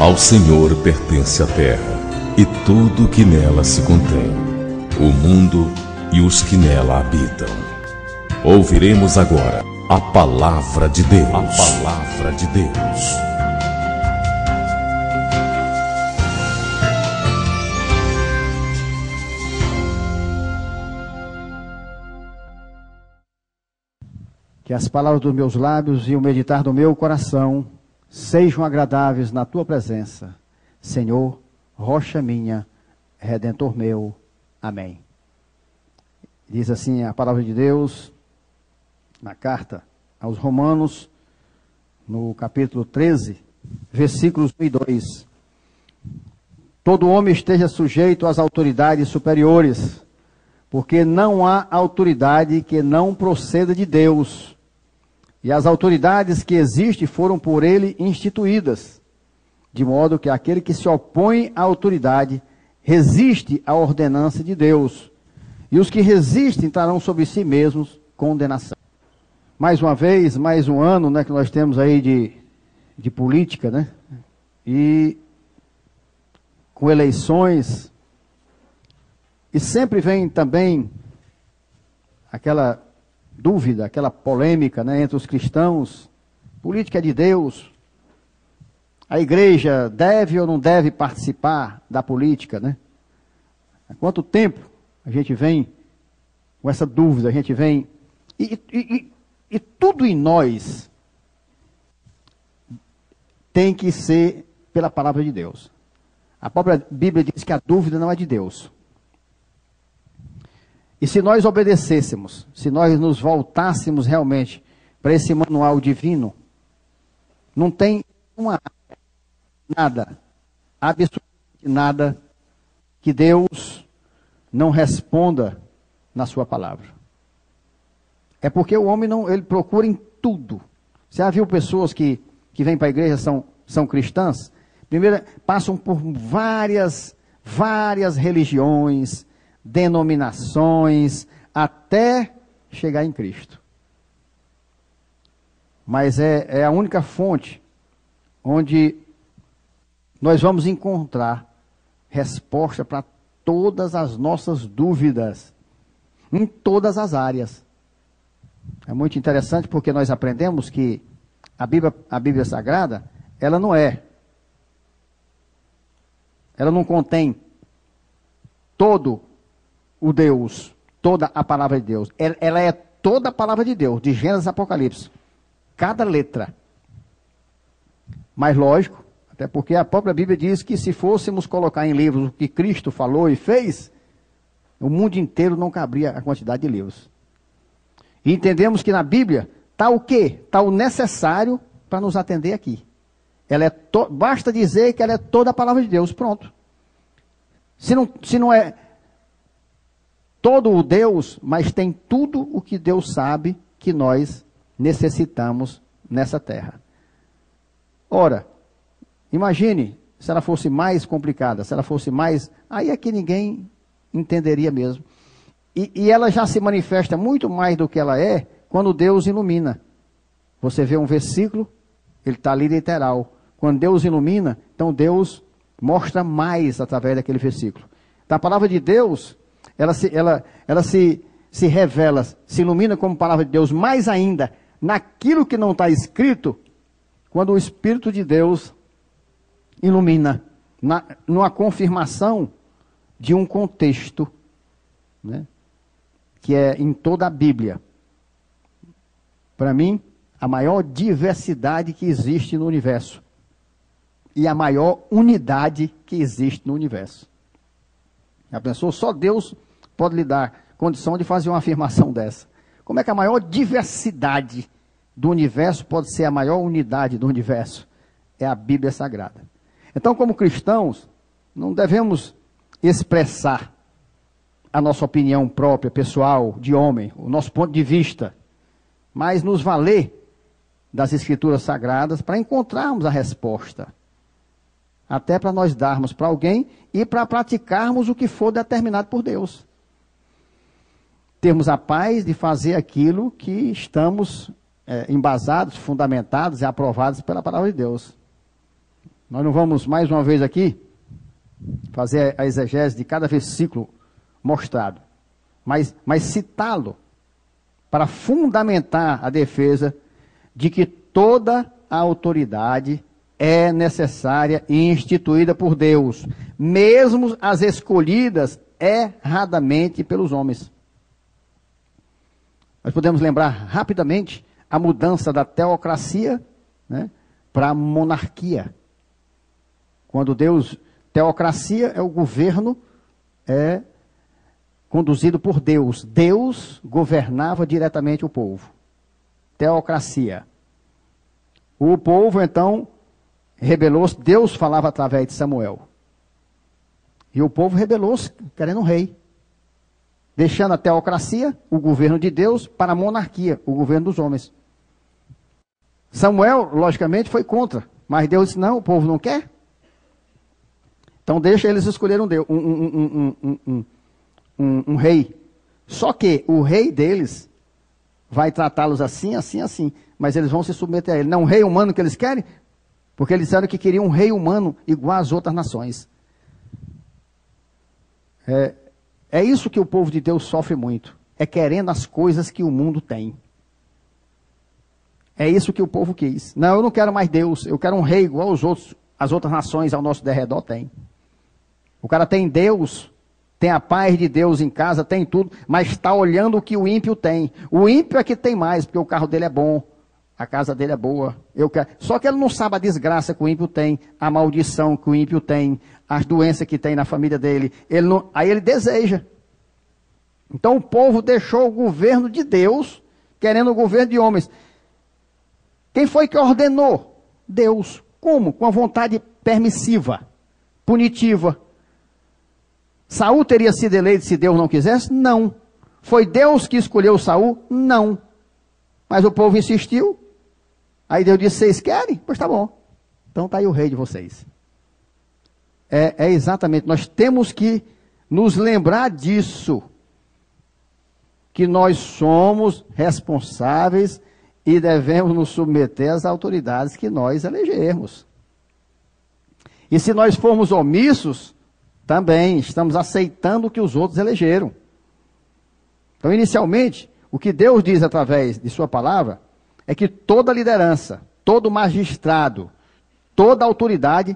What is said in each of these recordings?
Ao Senhor pertence a terra e tudo que nela se contém, o mundo e os que nela habitam. Ouviremos agora a palavra de Deus. A palavra de Deus. Que as palavras dos meus lábios e o meditar do meu coração sejam agradáveis na tua presença, Senhor, rocha minha, redentor meu. Amém. Diz assim a palavra de Deus na carta aos Romanos, no capítulo 13, versículos 1 e 2. Todo homem esteja sujeito às autoridades superiores, porque não há autoridade que não proceda de Deus. E as autoridades que existem foram por ele instituídas, de modo que aquele que se opõe à autoridade resiste à ordenança de Deus. E os que resistem trarão sobre si mesmos condenação. Mais uma vez, mais um ano, né, que nós temos aí de política, né? E com eleições. E sempre vem também aquela dúvida, aquela polêmica, né, entre os cristãos. Política é de Deus. A igreja deve ou não deve participar da política, né? Há quanto tempo a gente vem com essa dúvida, a gente vem... E tudo em nós tem que ser pela palavra de Deus. A própria Bíblia diz que a dúvida não é de Deus. E se nós obedecêssemos, se nós nos voltássemos realmente para esse manual divino, não tem nada, absolutamente nada, que Deus não responda na sua palavra. É porque o homem ele procura em tudo. Você já viu pessoas que vêm para a igreja, são cristãs? Primeiro, passam por várias religiões, denominações, até chegar em Cristo. Mas é a única fonte onde nós vamos encontrar resposta para todas as nossas dúvidas, em todas as áreas. É muito interessante porque nós aprendemos que a Bíblia Sagrada, ela não contém todo o Deus, toda a palavra de Deus. Ela é toda a palavra de Deus, de Gênesis a Apocalipse. Cada letra. Mas lógico, até porque a própria Bíblia diz que se fôssemos colocar em livros o que Cristo falou e fez, o mundo inteiro não cabria a quantidade de livros. E entendemos que na Bíblia está o quê? Está o necessário para nos atender aqui. Basta dizer que ela é toda a palavra de Deus, pronto. Se não é todo o Deus, mas tem tudo o que Deus sabe que nós necessitamos nessa terra. Ora, imagine se ela fosse mais complicada, se ela fosse mais... Aí é que ninguém entenderia mesmo. E ela já se manifesta muito mais do que ela é quando Deus ilumina. Você vê um versículo, ele está ali literal. Quando Deus ilumina, então Deus mostra mais através daquele versículo. Então a palavra de Deus, ela se revela, se ilumina como palavra de Deus, mais ainda naquilo que não está escrito, quando o Espírito de Deus ilumina, numa confirmação de um contexto, né? Que é em toda a Bíblia. Para mim, a maior diversidade que existe no universo. E a maior unidade que existe no universo. Já pensou? Só Deus pode lhe dar condição de fazer uma afirmação dessa. Como é que a maior diversidade do universo pode ser a maior unidade do universo? É a Bíblia Sagrada. Então, como cristãos, não devemos expressar a nossa opinião própria, pessoal, de homem, o nosso ponto de vista, mas nos valer das Escrituras Sagradas para encontrarmos a resposta. Até para nós darmos para alguém e para praticarmos o que for determinado por Deus. Termos a paz de fazer aquilo que estamos embasados, fundamentados e aprovados pela palavra de Deus. Nós não vamos mais uma vez aqui fazer a exegese de cada versículo mostrado, mas citá-lo para fundamentar a defesa de que toda a autoridade é necessária e instituída por Deus, mesmo as escolhidas erradamente pelos homens. Nós podemos lembrar rapidamente a mudança da teocracia, né, para a monarquia. Quando teocracia é o governo conduzido por Deus. Deus governava diretamente o povo. Teocracia. O povo, então, rebelou-se. Deus falava através de Samuel. E o povo rebelou-se, querendo um rei. Deixando a teocracia, o governo de Deus, para a monarquia, o governo dos homens. Samuel, logicamente, foi contra. Mas Deus disse, não, o povo não quer. Então deixa eles escolherem um rei. Só que o rei deles vai tratá-los assim, assim, assim. Mas eles vão se submeter a ele. Não o rei humano que eles querem, porque eles disseram que queriam um rei humano igual às outras nações. É isso que o povo de Deus sofre muito. É querendo as coisas que o mundo tem. É isso que o povo quis. Não, eu não quero mais Deus. Eu quero um rei igual as outras nações ao nosso derredor têm. O cara tem Deus, tem a paz de Deus em casa, tem tudo, mas está olhando o que o ímpio tem. O ímpio é que tem mais, porque o carro dele é bom, a casa dele é boa. Só que ele não sabe a desgraça que o ímpio tem, a maldição que o ímpio tem, as doenças que tem na família dele. Aí ele deseja. Então o povo deixou o governo de Deus, querendo o governo de homens. Quem foi que ordenou? Deus. Como? Com a vontade permissiva, punitiva. Saul teria sido eleito se Deus não quisesse? Não. Foi Deus que escolheu Saul? Não. Mas o povo insistiu. Aí Deus disse, vocês querem? Pois tá bom. Então tá aí o rei de vocês. É exatamente, nós temos que nos lembrar disso. Que nós somos responsáveis e devemos nos submeter às autoridades que nós elegermos. E se nós formos omissos, também estamos aceitando o que os outros elegeram. Então, inicialmente, o que Deus diz através de sua palavra é que toda liderança, todo magistrado, toda autoridade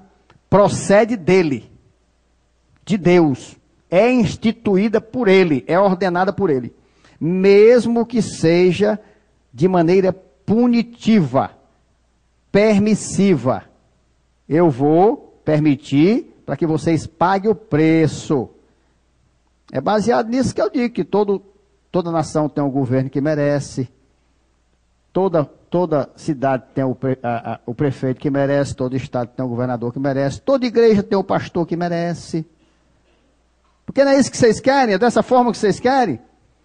procede dele, de Deus, é instituída por ele, é ordenada por ele, mesmo que seja de maneira punitiva, permissiva. Eu vou permitir para que vocês paguem o preço. É baseado nisso que eu digo, que toda nação tem um governo que merece, toda cidade tem o prefeito que merece, todo estado tem um governador que merece, toda igreja tem um pastor que merece. Porque não é isso que vocês querem? É dessa forma que vocês querem?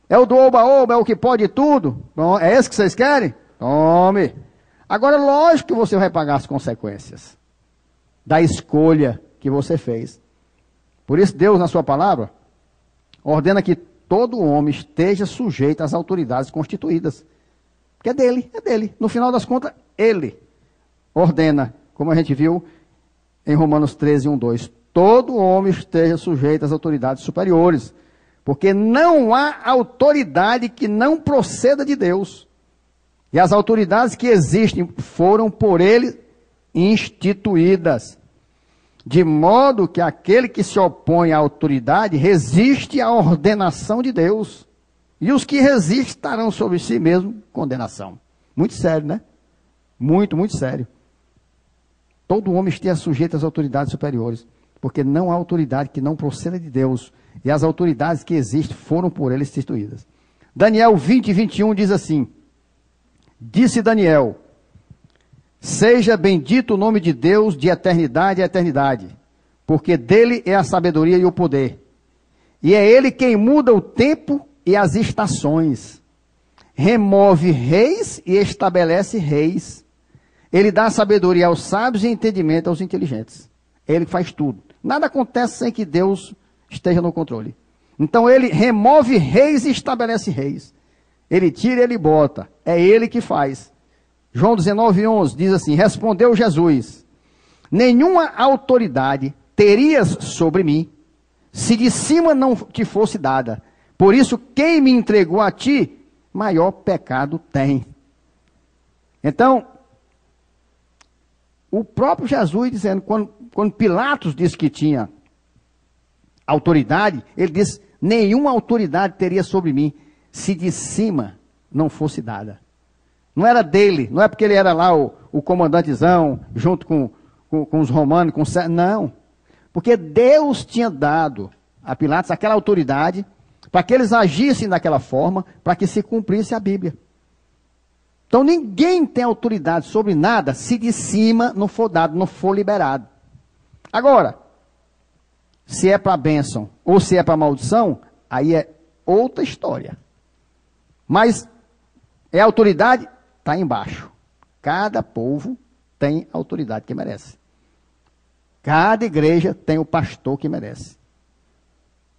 É o do oba-oba, é o que pode tudo? Bom, é esse que vocês querem? Tome. Agora, lógico que você vai pagar as consequências da escolha que você fez. Por isso, Deus, na sua palavra, ordena que todo homem esteja sujeito às autoridades constituídas. Porque é dele, é dele. No final das contas, ele ordena, como a gente viu em Romanos 13, 1, 2. Todo homem esteja sujeito às autoridades superiores. Porque não há autoridade que não proceda de Deus. E as autoridades que existem foram por ele instituídas. De modo que aquele que se opõe à autoridade resiste à ordenação de Deus. E os que resistem estarão sobre si mesmo condenação. Muito sério, né? Muito, muito sério. Todo homem esteja sujeito às autoridades superiores. Porque não há autoridade que não proceda de Deus. E as autoridades que existem foram por ele instituídas. Daniel 20, 21 diz assim. Disse Daniel: seja bendito o nome de Deus de eternidade a eternidade, porque dele é a sabedoria e o poder. E é ele quem muda o tempo e as estações. Remove reis e estabelece reis. Ele dá sabedoria aos sábios e entendimento aos inteligentes. Ele faz tudo. Nada acontece sem que Deus esteja no controle. Então ele remove reis e estabelece reis. Ele tira e ele bota. É ele que faz. João 19, 11 diz assim: respondeu Jesus: nenhuma autoridade terias sobre mim, se de cima não te fosse dada. Por isso, quem me entregou a ti, maior pecado tem. Então, o próprio Jesus dizendo, quando Pilatos disse que tinha autoridade, ele disse, nenhuma autoridade teria sobre mim, se de cima não fosse dada. Não era dele, não é porque ele era lá o comandantezão, junto com os romanos, não. Porque Deus tinha dado a Pilatos aquela autoridade para que eles agissem daquela forma, para que se cumprisse a Bíblia. Então ninguém tem autoridade sobre nada se de cima não for dado, não for liberado. Agora, se é para bênção ou se é para maldição, aí é outra história. Mas é autoridade, está embaixo. Cada povo tem a autoridade que merece. Cada igreja tem o pastor que merece.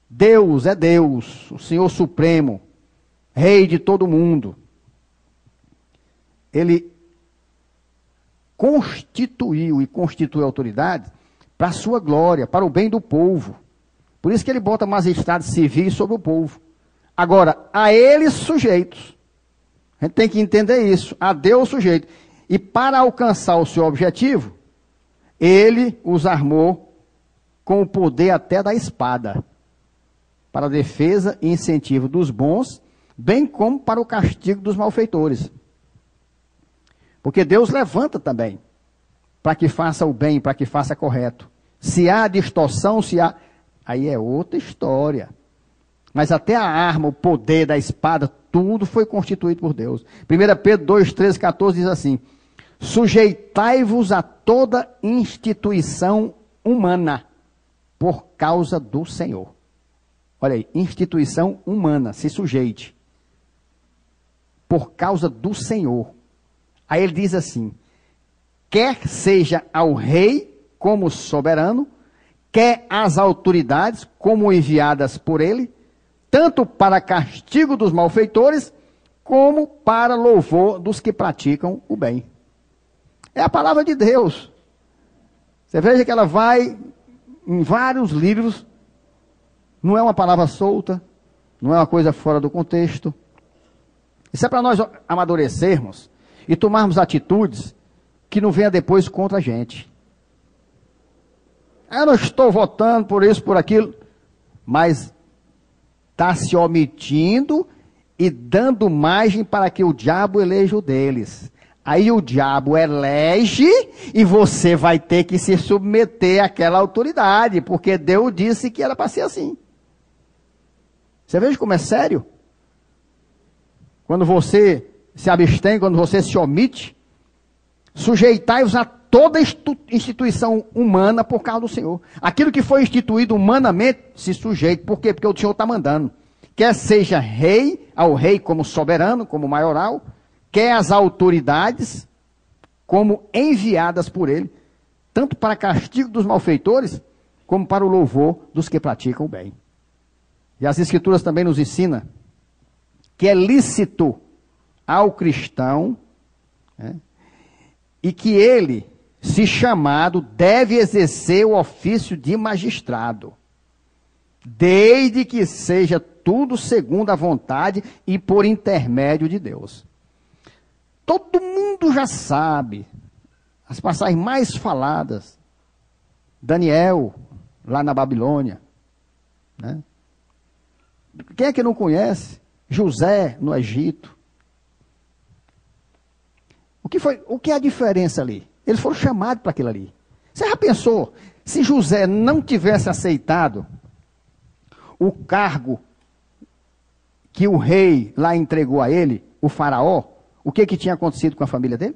Deus é Deus, o Senhor Supremo, Rei de todo mundo. Ele constituiu e constitui a autoridade para a sua glória, para o bem do povo. Por isso que ele bota magistrados civis sobre o povo. Agora, a eles sujeitos. A gente tem que entender isso. A Deus sujeito. E para alcançar o seu objetivo, ele os armou com o poder até da espada, para a defesa e incentivo dos bons, bem como para o castigo dos malfeitores. Porque Deus levanta também, para que faça o bem, para que faça correto. Se há distorção, aí é outra história. Mas até a arma, o poder da espada, tudo foi constituído por Deus. 1 Pedro 2, 13, 14 diz assim, sujeitai-vos a toda instituição humana, por causa do Senhor. Olha aí, instituição humana, se sujeite. Por causa do Senhor. Aí ele diz assim, quer seja ao rei como soberano, quer às autoridades como enviadas por ele, tanto para castigo dos malfeitores, como para louvor dos que praticam o bem. É a palavra de Deus. Você veja que ela vai em vários livros, não é uma palavra solta, não é uma coisa fora do contexto. Isso é para nós amadurecermos e tomarmos atitudes que não venha depois contra a gente. Eu não estou votando por isso, por aquilo, mas está se omitindo e dando margem para que o diabo eleja o deles. Aí o diabo elege e você vai ter que se submeter àquela autoridade, porque Deus disse que era para ser assim. Você veja como é sério? Quando você se abstém, quando você se omite, sujeitai-vos a toda instituição humana por causa do Senhor. Aquilo que foi instituído humanamente, se sujeite. Por quê? Porque o Senhor está mandando. Quer seja rei, ao rei como soberano, como maioral, quer as autoridades como enviadas por ele, tanto para castigo dos malfeitores, como para o louvor dos que praticam o bem. E as Escrituras também nos ensinam que é lícito ao cristão, né, e que ele, se chamado, deve exercer o ofício de magistrado, desde que seja tudo segundo a vontade e por intermédio de Deus. Todo mundo já sabe, as passagens mais faladas, Daniel, lá na Babilônia, né? Quem é que não conhece? José, no Egito. O que é a diferença ali? Eles foram chamados para aquilo ali. Você já pensou, se José não tivesse aceitado o cargo que o rei lá entregou a ele, o faraó, o que tinha acontecido com a família dele?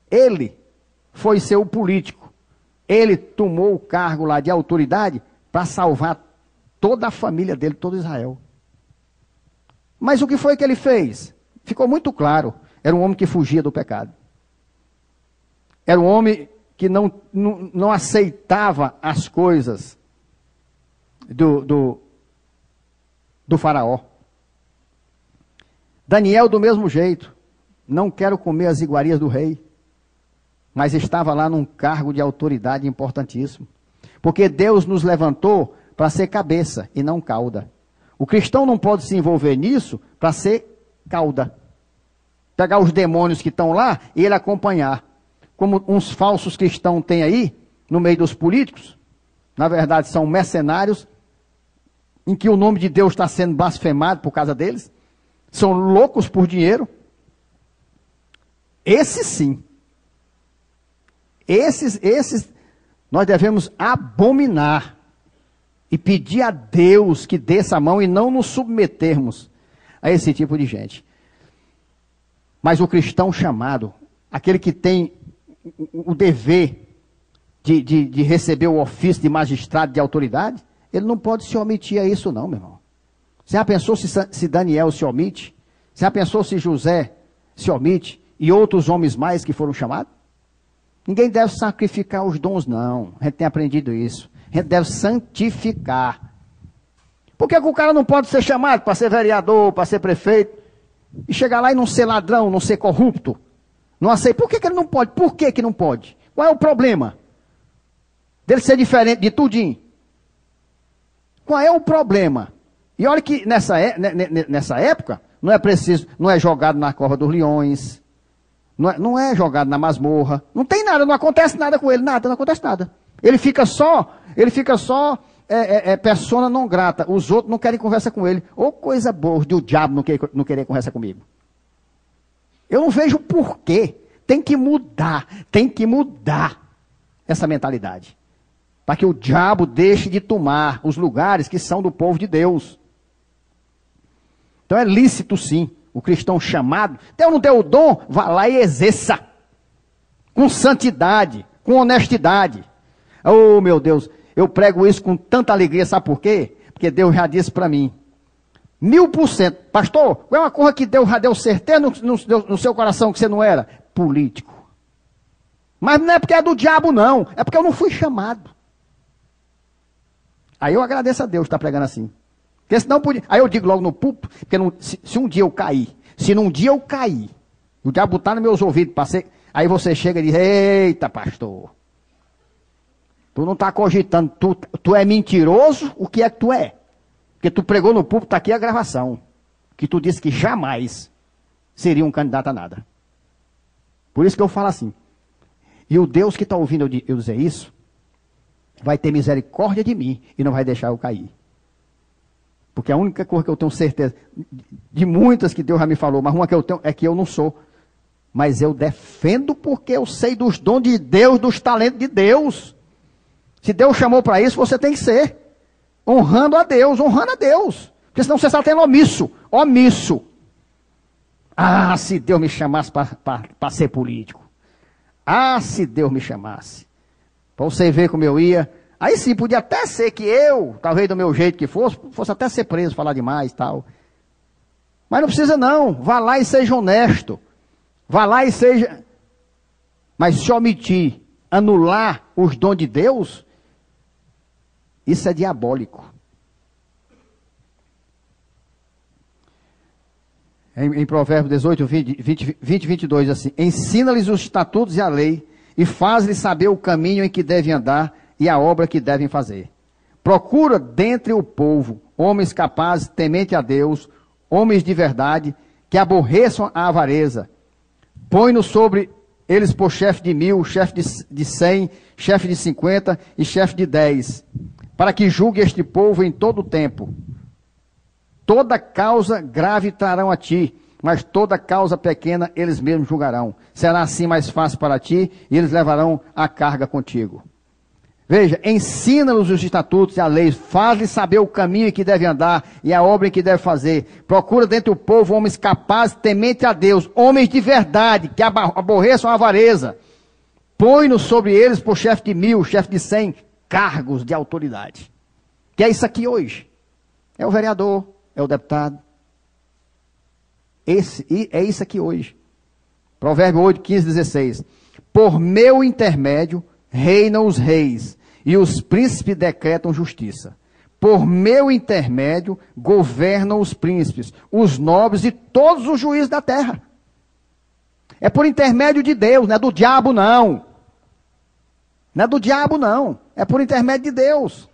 Ele foi ser o político. Ele tomou o cargo lá de autoridade para salvar toda a família dele, todo Israel. Mas o que foi que ele fez? Ficou muito claro. Era um homem que fugia do pecado. Era um homem que não aceitava as coisas do faraó. Daniel do mesmo jeito. Não quero comer as iguarias do rei. mas estava lá num cargo de autoridade importantíssimo. Porque Deus nos levantou para ser cabeça e não cauda. O cristão não pode se envolver nisso para ser cauda. Pegar os demônios que estão lá e ele acompanhar. Como uns falsos cristãos têm aí, no meio dos políticos, na verdade são mercenários, em que o nome de Deus está sendo blasfemado por causa deles, são loucos por dinheiro. Esses sim. Esses nós devemos abominar e pedir a Deus que dê essa mão e não nos submetermos a esse tipo de gente. Mas o cristão chamado, aquele que tem o dever de receber o ofício de magistrado de autoridade, ele não pode se omitir a isso não, meu irmão. Você já pensou se Daniel se omite? Você já pensou se José se omite? E outros homens mais que foram chamados? Ninguém deve sacrificar os dons, não. A gente tem aprendido isso. A gente deve santificar. Por que o cara não pode ser chamado para ser vereador, para ser prefeito, e chegar lá e não ser ladrão, não ser corrupto? Não aceita. Por que ele não pode? Por que não pode? Qual é o problema dele ser diferente de tudinho? Qual é o problema? E olha que nessa época, não é preciso, não é jogado na cova dos leões, não é jogado na masmorra, não tem nada, não acontece nada com ele, nada, não acontece nada. Ele fica só persona não grata, os outros não querem conversa com ele. Ou coisa boa de o diabo não querer conversa comigo. Eu não vejo porquê. Tem que mudar essa mentalidade. Para que o diabo deixe de tomar os lugares que são do povo de Deus. Então é lícito sim, o cristão chamado, Deus não deu o dom, vá lá e exerça. Com santidade, com honestidade. Oh meu Deus, eu prego isso com tanta alegria, sabe por quê? Porque Deus já disse para mim, 1000%, pastor, qual é uma coisa que Deus já deu certeza no seu coração que você não era? Político. Mas não é porque é do diabo não, é porque eu não fui chamado. Aí eu agradeço a Deus estar pregando assim. Porque senão podia. Aí eu digo logo no púlpito, porque se um dia eu cair, o diabo botar nos meus ouvidos, aí você chega e diz, eita pastor, tu não está cogitando, tu é mentiroso, o que é que tu é? Porque tu pregou no púlpito, está aqui a gravação, que tu disse que jamais seria um candidato a nada. Por isso que eu falo assim, e o Deus que está ouvindo eu dizer isso, vai ter misericórdia de mim e não vai deixar eu cair. Porque a única coisa que eu tenho certeza, de muitas que Deus já me falou, mas uma que eu tenho é que eu não sou. Mas eu defendo porque eu sei dos dons de Deus, dos talentos de Deus. Se Deus chamou para isso, você tem que ser. Honrando a Deus. Porque senão você está tendo omisso. Ah, se Deus me chamasse para ser político. Ah, se Deus me chamasse. Para você ver como eu ia. Aí sim, podia até ser que eu, talvez do meu jeito que fosse até ser preso, falar demais e tal. Mas não precisa não. Vá lá e seja honesto. Vá lá e seja... Mas se omitir, anular os dons de Deus, isso é diabólico. Em Provérbios 18, 20 e 22, assim, ensina-lhes os estatutos e a lei, e faz-lhes saber o caminho em que devem andar e a obra que devem fazer. Procura dentre o povo homens capazes, temente a Deus, homens de verdade, que aborreçam a avareza. Põe-nos sobre eles por chefe de 1000, chefe de 100, chefe de 50 e chefe de 10, para que julgue este povo em todo o tempo. Toda causa grave trarão a ti, mas toda causa pequena eles mesmos julgarão. Será assim mais fácil para ti, e eles levarão a carga contigo. Veja, ensina-nos os estatutos e a lei, faz-lhes saber o caminho em que deve andar e a obra em que deve fazer. Procura dentre o povo homens capazes, temente a Deus, homens de verdade, que aborreçam a avareza. Põe-nos sobre eles por chefe de 1000, chefe de 100, cargos de autoridade. Que é isso aqui hoje. É o vereador, é o deputado. É isso aqui hoje. Provérbio 8, 15, 16. Por meu intermédio reinam os reis, e os príncipes decretam justiça. Por meu intermédio governam os príncipes, os nobres e todos os juízes da terra. É por intermédio de Deus, não é do diabo não. Não é do diabo não, é por intermédio de Deus.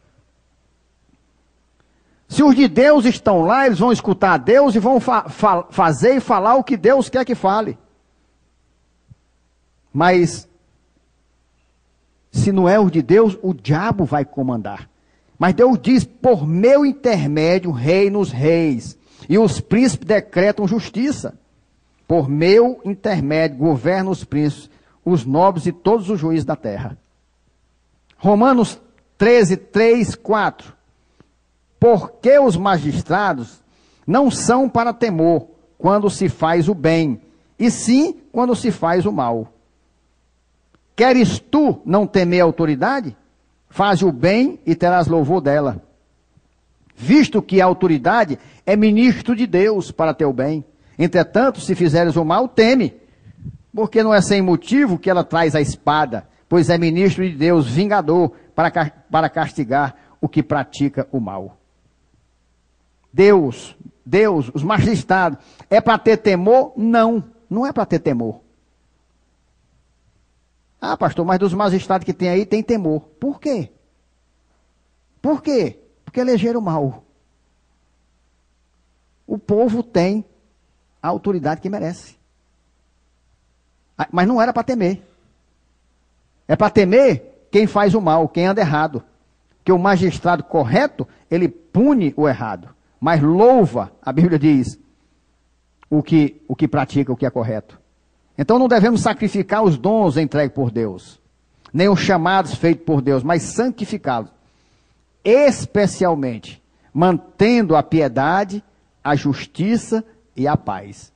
Se os de Deus estão lá, eles vão escutar a Deus e vão fazer e falar o que Deus quer que fale. Mas, se não é os de Deus, o diabo vai comandar. Mas Deus diz, por meu intermédio, reino os reis, e os príncipes decretam justiça. Por meu intermédio, governam os príncipes, os nobres e todos os juízes da terra. Romanos 13, 3, 4. Porque os magistrados não são para temor quando se faz o bem, e sim quando se faz o mal. Queres tu não temer a autoridade? Faz o bem e terás louvor dela. Visto que a autoridade é ministro de Deus para teu bem. Entretanto, se fizeres o mal, teme, porque não é sem motivo que ela traz a espada, pois é ministro de Deus, vingador, para castigar o que pratica o mal. Deus, os magistrados, é para ter temor? Não, não é para ter temor. Ah, pastor, mas dos magistrados que tem aí, tem temor. Por quê? Por quê? Porque elegeram mal. O povo tem a autoridade que merece. Mas não era para temer. É para temer quem faz o mal, quem anda errado. Porque o magistrado correto, ele pune o errado. Mas louva, a Bíblia diz, o que pratica, o que é correto. Então não devemos sacrificar os dons entregues por Deus, nem os chamados feitos por Deus, mas santificá-los, especialmente mantendo a piedade, a justiça e a paz.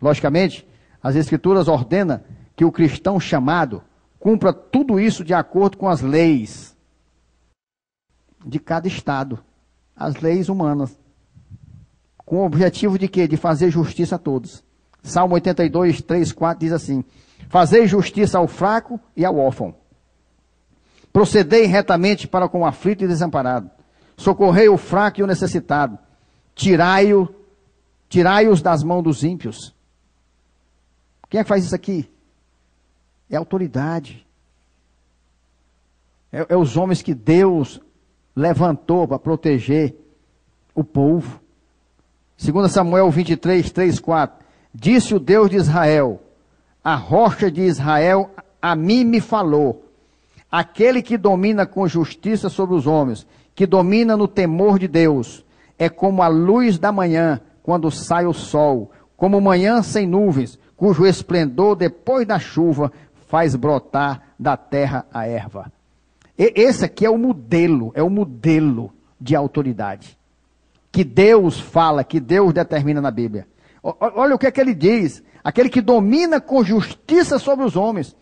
Logicamente, as Escrituras ordenam que o cristão chamado cumpra tudo isso de acordo com as leis de cada estado, as leis humanas, com o objetivo de quê? De fazer justiça a todos. Salmo 82, 3, 4 diz assim: fazei justiça ao fraco e ao órfão. Procedei retamente para com o aflito e desamparado. Socorrei o fraco e o necessitado. Tirai-os das mãos dos ímpios. Quem é que faz isso aqui? É a autoridade. É os homens que Deus levantou para proteger o povo. 2 Samuel 23, 3, 4. Disse o Deus de Israel, a rocha de Israel a mim me falou. Aquele que domina com justiça sobre os homens, que domina no temor de Deus, é como a luz da manhã, quando sai o sol, como manhã sem nuvens, cujo esplendor depois da chuva faz brotar da terra a erva. Esse aqui é o modelo de autoridade que Deus fala, que Deus determina na Bíblia. Olha o que é que ele diz: aquele que domina com justiça sobre os homens,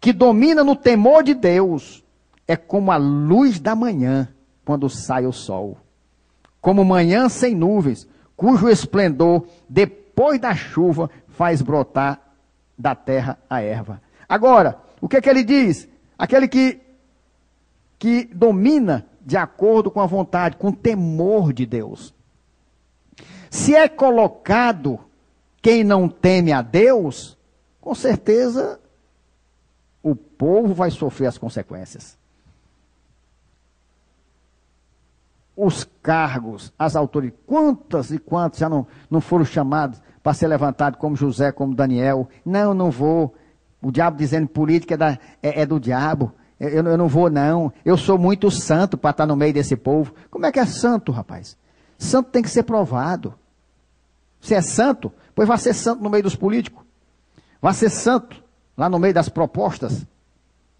que domina no temor de Deus, é como a luz da manhã, quando sai o sol, como manhã sem nuvens, cujo esplendor, depois da chuva, faz brotar da terra a erva. Agora, o que é que ele diz? Aquele que domina de acordo com a vontade, com o temor de Deus. Se é colocado quem não teme a Deus, com certeza o povo vai sofrer as consequências. Os cargos, as autoridades, quantas e quantos já não foram chamados para ser levantados, como José, como Daniel? Não vou. O diabo dizendo política é do diabo. Eu não vou não. Eu sou muito santo para estar no meio desse povo. Como é que é santo, rapaz? Santo tem que ser provado. Se é santo, pois vai ser santo no meio dos políticos. Vai ser santo lá no meio das propostas.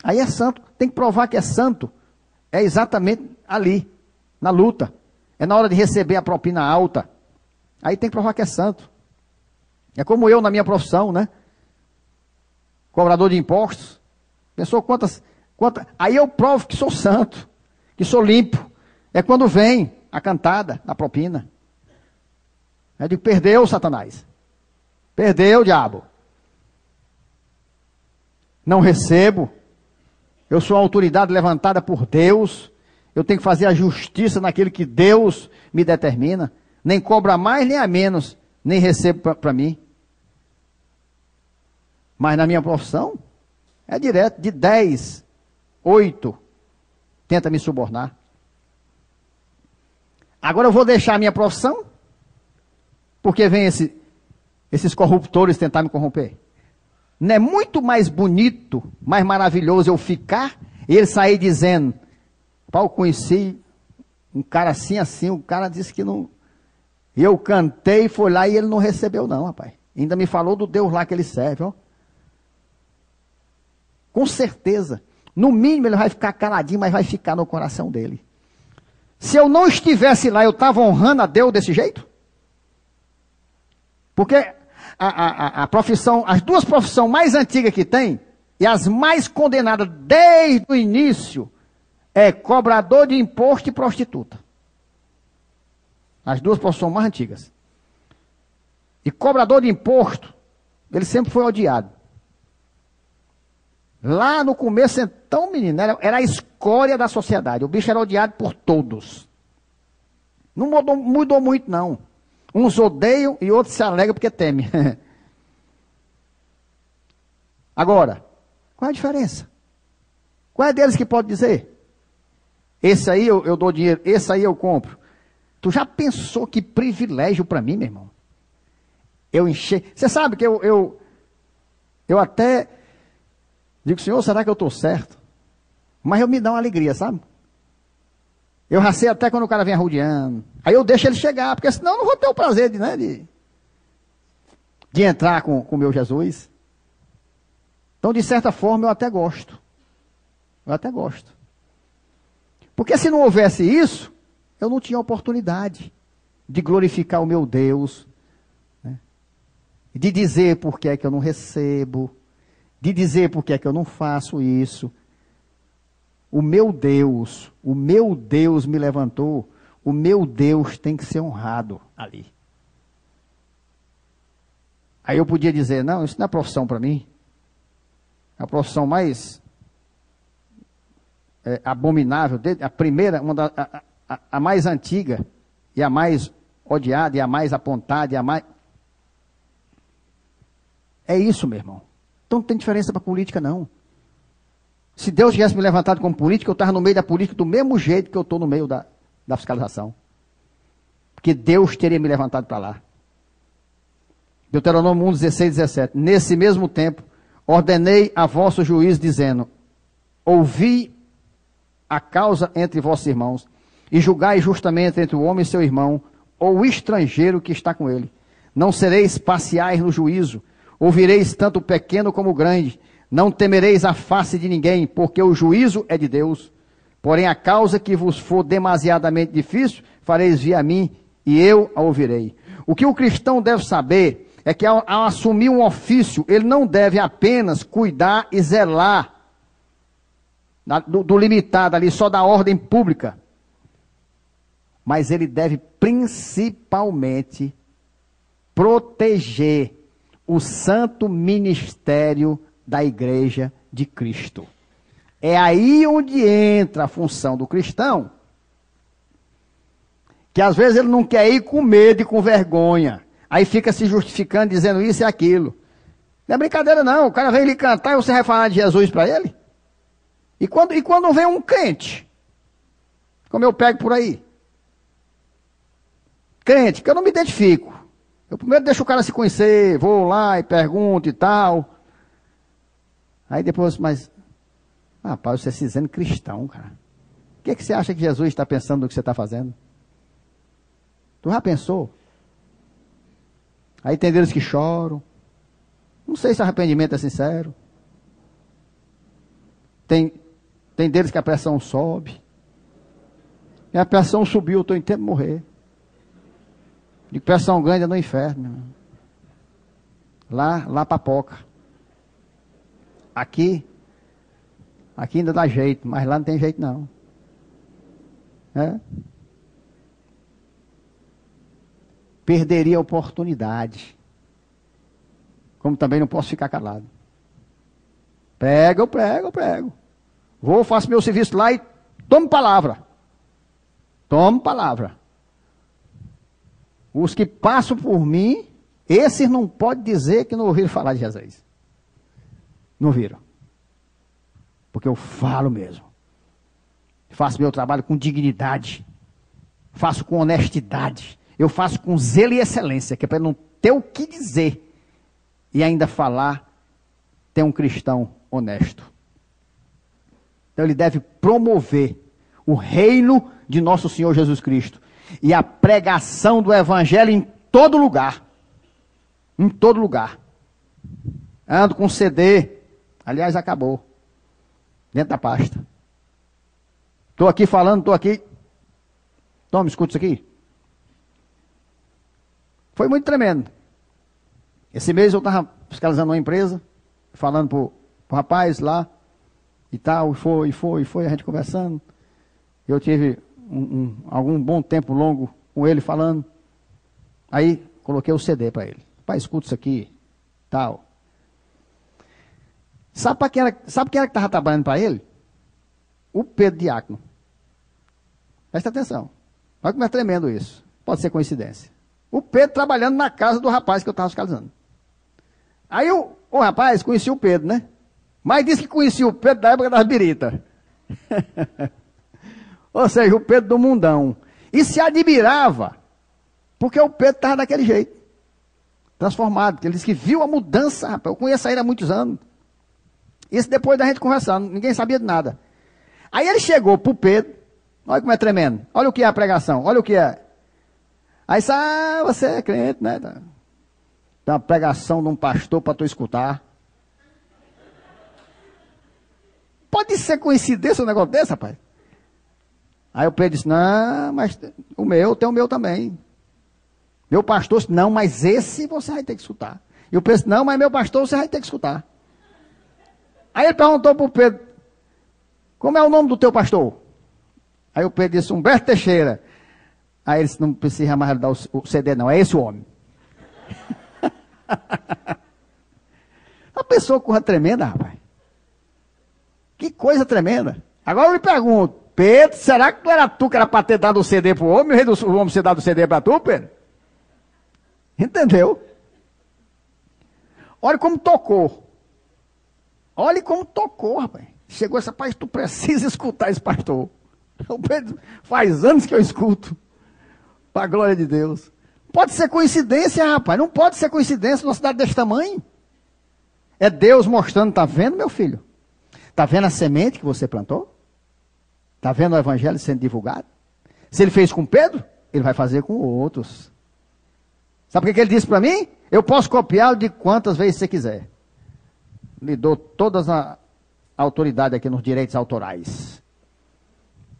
Aí é santo. Tem que provar que é santo. É exatamente ali, na luta. É na hora de receber a propina alta. Aí tem que provar que é santo. É como eu na minha profissão, né? Cobrador de impostos. Pensou quantas... Aí eu provo que sou santo, que sou limpo. É quando vem a cantada da propina. Eu digo, perdeu, Satanás. Perdeu, diabo. Não recebo. Eu sou a autoridade levantada por Deus. Eu tenho que fazer a justiça naquilo que Deus me determina. Nem cobra mais, nem a menos. Nem recebo para mim. Mas na minha profissão, é direto, de 10, 8, tenta me subornar. Agora eu vou deixar a minha profissão, porque vem esses corruptores tentar me corromper. Não é muito mais bonito, mais maravilhoso eu ficar e ele sair dizendo, eu conheci um cara assim, assim, o cara disse que não... Eu cantei, foi lá e ele não recebeu não, rapaz. Ainda me falou do Deus lá que ele serve, ó. Com certeza. No mínimo ele vai ficar caladinho, mas vai ficar no coração dele. Se eu não estivesse lá, eu estava honrando a Deus desse jeito? Porque a profissão, as duas profissões mais antigas que tem, e as mais condenadas desde o início, é cobrador de imposto e prostituta. As duas profissões mais antigas. E cobrador de imposto, ele sempre foi odiado. Lá no começo, então, menino, era a escória da sociedade. O bicho era odiado por todos. Não mudou muito, não. Uns odeiam e outros se alegram porque temem. Agora, qual é a diferença? Qual é deles que pode dizer? Esse aí eu dou dinheiro, esse aí eu compro. Tu já pensou que privilégio para mim, meu irmão? Eu encher. Você sabe que eu até digo, Senhor, será que eu estou certo? Mas eu me dá uma alegria, sabe? Eu racei até quando o cara vem arrodeando. Aí eu deixo ele chegar, porque senão eu não vou ter o prazer de entrar com o meu Jesus. Então, de certa forma, eu até gosto. Eu até gosto. Porque se não houvesse isso, eu não tinha oportunidade de glorificar o meu Deus, né? De dizer por que é que eu não recebo, de dizer por que é que eu não faço isso. O meu Deus me levantou, o meu Deus tem que ser honrado ali. Aí eu podia dizer, não, isso não é profissão para mim. A profissão mais abominável, a primeira, a mais antiga, e a mais odiada, e a mais apontada, e a mais... É isso, meu irmão. Então não tem diferença para política, não. Se Deus tivesse me levantado como político, eu estava no meio da política do mesmo jeito que eu estou no meio da fiscalização. Porque Deus teria me levantado para lá. Deuteronômio 1, 16, 17. Nesse mesmo tempo, ordenei a vosso juiz, dizendo, ouvi a causa entre vossos irmãos, e julgai justamente entre o homem e seu irmão, ou o estrangeiro que está com ele. Não sereis parciais no juízo, ouvireis tanto o pequeno como o grande, não temereis a face de ninguém, porque o juízo é de Deus. Porém, a causa que vos for demasiadamente difícil, fareis vir a mim, e eu a ouvirei. O que o cristão deve saber é que ao assumir um ofício, ele não deve apenas cuidar e zelar do limitado ali, só da ordem pública. Mas ele deve principalmente proteger o santo ministério da igreja de Cristo. É aí onde entra a função do cristão, que às vezes ele não quer ir com medo e com vergonha. Aí fica se justificando, dizendo isso e aquilo. Não é brincadeira não, o cara vem lhe cantar e você vai falar de Jesus para ele? E quando vem um crente, como eu pego por aí, crente, que eu não me identifico. Eu primeiro deixo o cara se conhecer, vou lá e pergunto e tal. Aí depois, mas, rapaz, você se dizendo cristão, cara. O que você acha que Jesus está pensando no que você está fazendo? Tu já pensou? Aí tem deles que choram. Não sei se o arrependimento é sincero. Tem deles que a pressão sobe. E a pressão subiu, eu estou em tempo de morrer. De pressão grande é no inferno. Lá papoca. Aqui ainda dá jeito, mas lá não tem jeito não. Perderia a oportunidade. Como também não posso ficar calado. Eu prego. Vou, faço meu serviço lá e tomo palavra. Tomo palavra. Os que passam por mim, esses não podem dizer que não ouviram falar de Jesus. Não viram. Porque eu falo mesmo. Faço meu trabalho com dignidade. Faço com honestidade. Eu faço com zelo e excelência, que é para não ter o que dizer e ainda falar, ter um cristão honesto. Então ele deve promover o reino de nosso Senhor Jesus Cristo e a pregação do evangelho em todo lugar. Em todo lugar. Ando com CD, aliás, acabou. Dentro da pasta. Estou aqui falando, estou aqui. Toma, escuta isso aqui. Foi muito tremendo. Esse mês eu estava fiscalizando uma empresa, falando pro rapaz lá, e tal, e foi, a gente conversando. Eu tive algum bom tempo longo com ele falando. Aí coloquei o CD para ele. Pai, escuta isso aqui, tal. Sabe quem era que estava trabalhando para ele? O Pedro Diácono. Presta atenção. Olha como é tremendo isso. Pode ser coincidência. O Pedro trabalhando na casa do rapaz que eu estava fiscalizando. Aí o rapaz conhecia o Pedro, né? Mas disse que conhecia o Pedro da época das biritas. Ou seja, o Pedro do mundão. E se admirava, porque o Pedro estava daquele jeito. Transformado. Ele disse que viu a mudança, rapaz. Eu conheço ele há muitos anos. Isso depois da gente conversando. Ninguém sabia de nada. Aí ele chegou para o Pedro. Olha como é tremendo. Olha o que é a pregação. Olha o que é. Aí disse, você é crente, né? Tem uma pregação de um pastor para tu escutar. Pode ser coincidência um negócio desse, rapaz? Aí o Pedro disse, não, mas tem o meu também. Meu pastor disse, não, mas esse você vai ter que escutar. E o Pedro disse, não, mas meu pastor você vai ter que escutar. Aí ele perguntou para o Pedro, como é o nome do teu pastor? Aí o Pedro disse, Humberto Teixeira. Aí ele disse, não precisa mais dar o CD não, é esse o homem. Uma pessoa com coisa tremenda, rapaz. Que coisa tremenda. Agora eu lhe pergunto, Pedro, será que não era tu que era para ter dado o CD para o homem, o homem ter dado o CD para tu, Pedro? Entendeu? Olha como tocou. Olha como tocou, rapaz. Chegou essa parte, tu precisa escutar esse pastor. O Pedro, faz anos que eu escuto. Para a glória de Deus. Pode ser coincidência, rapaz. Não pode ser coincidência numa cidade desse tamanho. É Deus mostrando, tá vendo, meu filho? Tá vendo a semente que você plantou? Tá vendo o evangelho sendo divulgado? Se ele fez com Pedro, ele vai fazer com outros. Sabe o que ele disse para mim? Eu posso copiá-lo de quantas vezes você quiser. Lhe dou toda a autoridade aqui nos direitos autorais.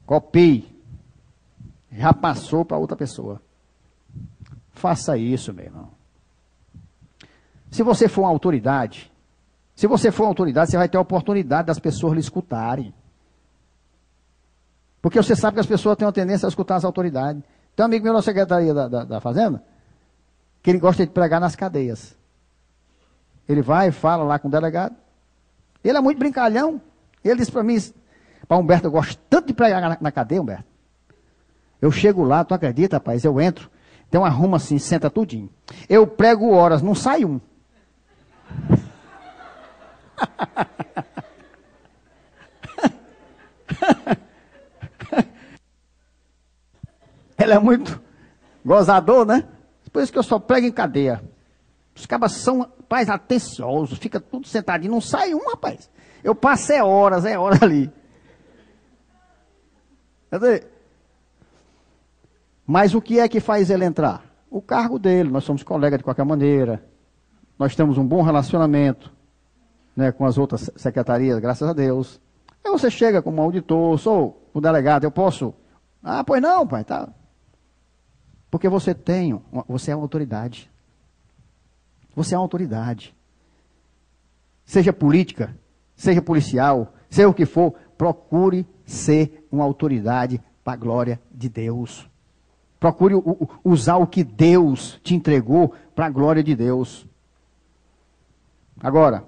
Copie. Já passou para outra pessoa. Faça isso, meu irmão. Se você for uma autoridade, você vai ter a oportunidade das pessoas lhe escutarem. Porque você sabe que as pessoas têm uma tendência a escutar as autoridades. Tem um amigo meu na Secretaria da Fazenda, que ele gosta de pregar nas cadeias. Ele vai e fala lá com o delegado. Ele é muito brincalhão. Ele disse para mim, para Humberto, eu gosto tanto de pregar na cadeia, Humberto. Eu chego lá, tu acredita, rapaz? Eu entro, tem uma arruma assim, senta tudinho. Eu prego horas, não sai um. Ele é muito gozador, né? Por isso que eu só prego em cadeia. Os cabas são, rapaz, atenciosos, fica tudo sentadinho, não sai um, rapaz. Eu passo horas ali. Quer dizer, mas o que é que faz ele entrar? O cargo dele, nós somos colegas de qualquer maneira, nós temos um bom relacionamento, né, com as outras secretarias, graças a Deus. Aí você chega como auditor, sou o delegado, eu posso? Ah, pois não, pai, tá. Porque você é uma autoridade. Você é uma autoridade. Seja política, seja policial, seja o que for, procure ser uma autoridade para a glória de Deus. Procure usar o que Deus te entregou para a glória de Deus. Agora,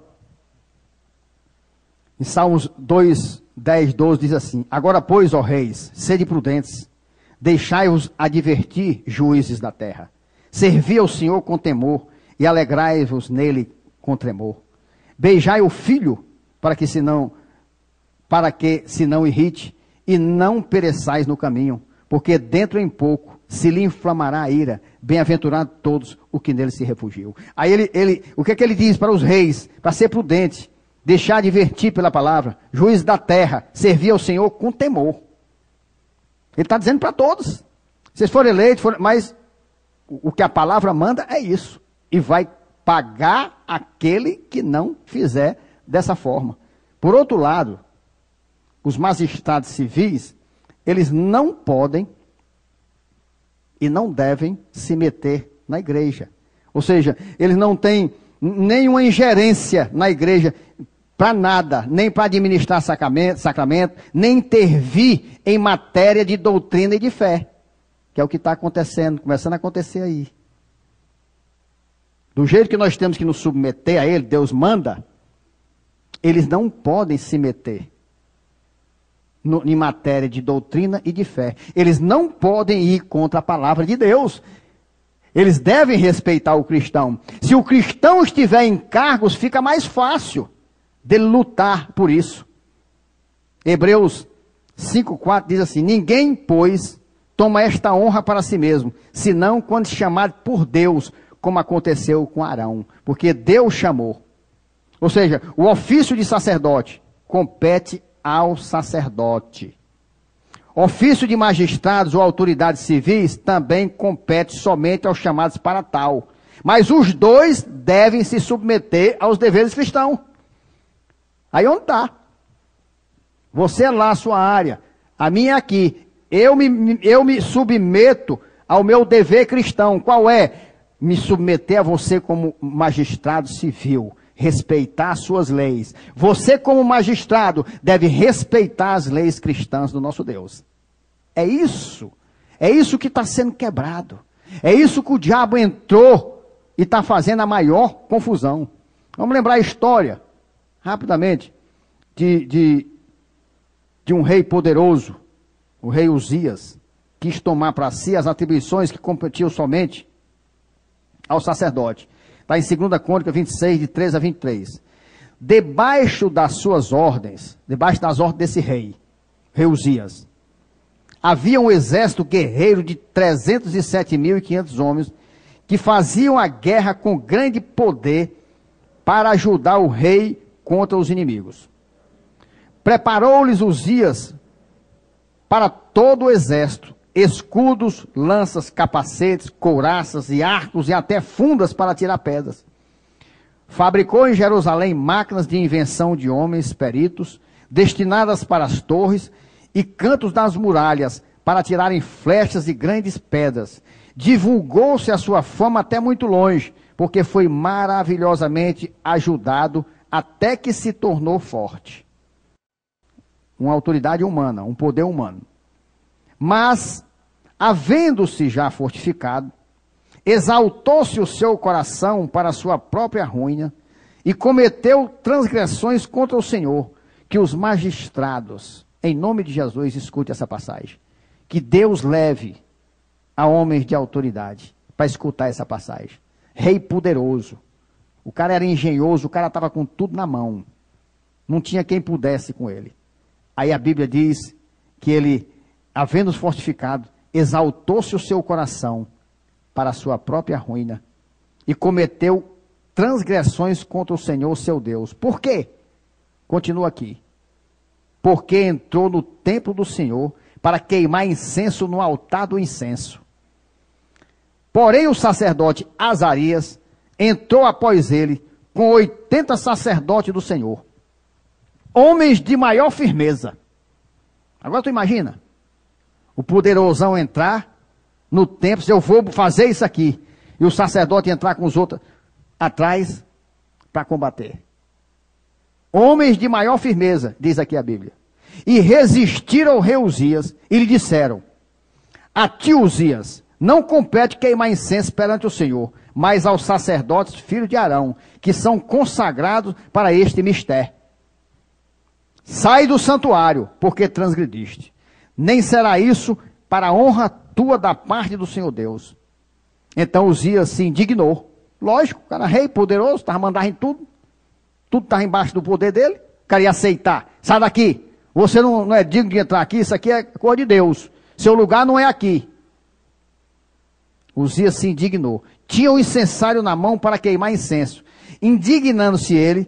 em Salmos 2, 10, 12 diz assim, agora pois, ó reis, sede prudentes, deixai-vos advertir, juízes da terra. Servi ao Senhor com temor e alegrai-vos nele com tremor. Beijai o filho para que se não irrite e não pereçais no caminho, porque dentro em pouco se lhe inflamará a ira, bem-aventurados todos o que nele se refugiam. Aí o que é que ele diz para os reis? Para ser prudente, deixar de divertir pela palavra, juiz da terra, servir ao Senhor com temor. Ele está dizendo para todos, vocês foram eleitos, mas o que a palavra manda é isso, e vai pagar aquele que não fizer dessa forma. Por outro lado, os magistrados civis, eles não podem e não devem se meter na igreja. Ou seja, eles não têm nenhuma ingerência na igreja para nada, nem para administrar sacramento, nem intervir em matéria de doutrina e de fé, que é o que está acontecendo, começando a acontecer aí. Do jeito que nós temos que nos submeter a ele, Deus manda, eles não podem se meter em matéria de doutrina e de fé. Eles não podem ir contra a palavra de Deus. Eles devem respeitar o cristão. Se o cristão estiver em cargos, fica mais fácil dele lutar por isso. Hebreus 5,4 diz assim: ninguém, pois, toma esta honra para si mesmo, senão quando chamado por Deus, como aconteceu com Arão, porque Deus chamou. Ou seja, o ofício de sacerdote compete ao sacerdote. Ofício de magistrados ou autoridades civis também compete somente aos chamados para tal. Mas os dois devem se submeter aos deveres cristãos. Aí onde está? Você é lá a sua área, a minha é aqui. Eu me submeto ao meu dever cristão. Qual é? Me submeter a você como magistrado civil. Respeitar as suas leis. Você, como magistrado, deve respeitar as leis cristãs do nosso Deus. É isso que está sendo quebrado. É isso que o diabo entrou e está fazendo a maior confusão. Vamos lembrar a história, rapidamente, de um rei poderoso, o rei Uzias, quis tomar para si as atribuições que competiam somente ao sacerdote. Está em 2 Crônicas 26, de 13 a 23. Debaixo das suas ordens, debaixo das ordens desse rei Uzias, havia um exército guerreiro de 307.500 homens que faziam a guerra com grande poder para ajudar o rei contra os inimigos. Preparou-lhes Uzias para todo o exército escudos, lanças, capacetes, couraças e arcos e até fundas para tirar pedras. Fabricou em Jerusalém máquinas de invenção de homens peritos, destinadas para as torres e cantos das muralhas, para tirarem flechas e grandes pedras. Divulgou-se a sua fama até muito longe, porque foi maravilhosamente ajudado até que se tornou forte. Uma autoridade humana, um poder humano. Mas, havendo-se já fortificado, exaltou-se o seu coração para a sua própria ruína e cometeu transgressões contra o Senhor, que os magistrados, em nome de Jesus, escute essa passagem. Que Deus leve a homens de autoridade para escutar essa passagem. Rei poderoso. O cara era engenhoso, o cara estava com tudo na mão. Não tinha quem pudesse com ele. Aí a Bíblia diz que ele, havendo-se fortificado, exaltou-se o seu coração para a sua própria ruína e cometeu transgressões contra o Senhor, seu Deus. Por quê? Continua aqui. Porque entrou no templo do Senhor para queimar incenso no altar do incenso. Porém o sacerdote Azarias entrou após ele com 80 sacerdotes do Senhor, homens de maior firmeza. Agora tu imagina, o poderosão entrar no templo, se eu vou fazer isso aqui, e o sacerdote entrar com os outros atrás para combater. Homens de maior firmeza, diz aqui a Bíblia. E resistiram ao rei Uzias e lhe disseram: a ti, Uzias, não compete queimar incenso perante o Senhor, mas aos sacerdotes, filhos de Arão, que são consagrados para este mistério. Sai do santuário, porque transgrediste. Nem será isso para a honra tua da parte do Senhor Deus. Então Uzias se indignou. Lógico, o cara rei poderoso, estava mandando em tudo. Tudo estava embaixo do poder dele. cara ia aceitar. Sai daqui. Você não é digno de entrar aqui, isso aqui é coisa de Deus. Seu lugar não é aqui. Uzias se indignou. Tinha o incensário na mão para queimar incenso. Indignando-se ele,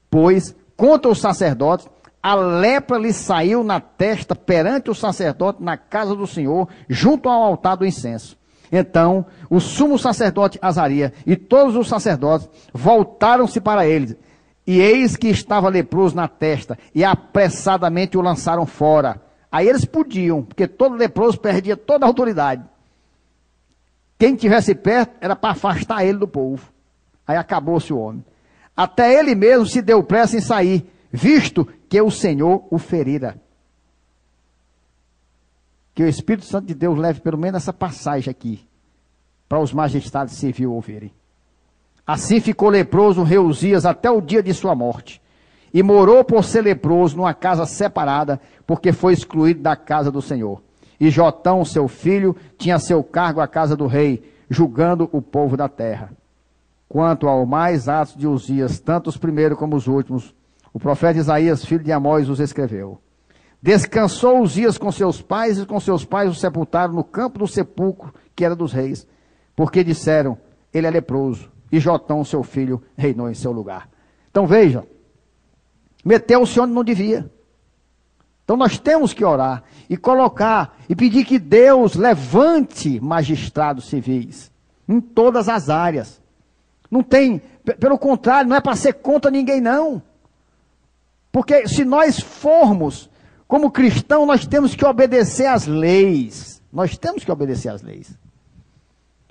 pois, contra os sacerdotes, a lepra lhe saiu na testa perante o sacerdote na casa do Senhor, junto ao altar do incenso. Então, o sumo sacerdote Azarias e todos os sacerdotes voltaram-se para ele. E eis que estava leproso na testa, e apressadamente o lançaram fora. Aí eles podiam, porque todo leproso perdia toda a autoridade. Quem tivesse perto era para afastar ele do povo. Aí acabou-se o homem. Até ele mesmo se deu pressa em sair, visto que o Senhor o ferira. Que o Espírito Santo de Deus leve pelo menos essa passagem aqui, para os magistrados civis ouvirem. Assim ficou leproso o rei Uzias até o dia de sua morte. E morou por ser leproso numa casa separada, porque foi excluído da casa do Senhor. E Jotão, seu filho, tinha seu cargo à casa do rei, julgando o povo da terra. Quanto ao mais atos de Uzias, tanto os primeiros como os últimos, o profeta Isaías, filho de Amós, os escreveu. Descansou Uzias com seus pais, e com seus pais o sepultaram no campo do sepulcro, que era dos reis, porque disseram, ele é leproso. E Jotão, seu filho, reinou em seu lugar. Então veja, meteu-se onde não devia. Então nós temos que orar e colocar e pedir que Deus levante magistrados civis em todas as áreas. Não tem, pelo contrário, não é para ser contra ninguém não. Porque se nós formos como cristãos, nós temos que obedecer às leis. Nós temos que obedecer às leis.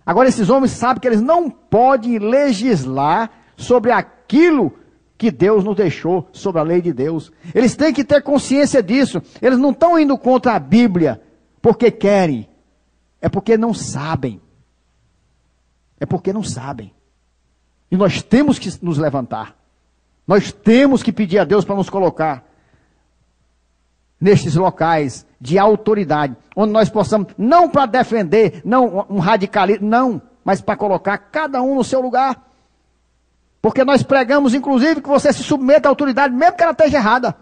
Agora, esses homens sabem que eles não podem legislar sobre aquilo que Deus nos deixou, sobre a lei de Deus. Eles têm que ter consciência disso. Eles não estão indo contra a Bíblia porque querem. É porque não sabem. É porque não sabem. E nós temos que nos levantar. Nós temos que pedir a Deus para nos colocar nestes locais de autoridade, onde nós possamos, não para defender, não um radicalismo, não, mas para colocar cada um no seu lugar. Porque nós pregamos, inclusive, que você se submeta à autoridade, mesmo que ela esteja errada.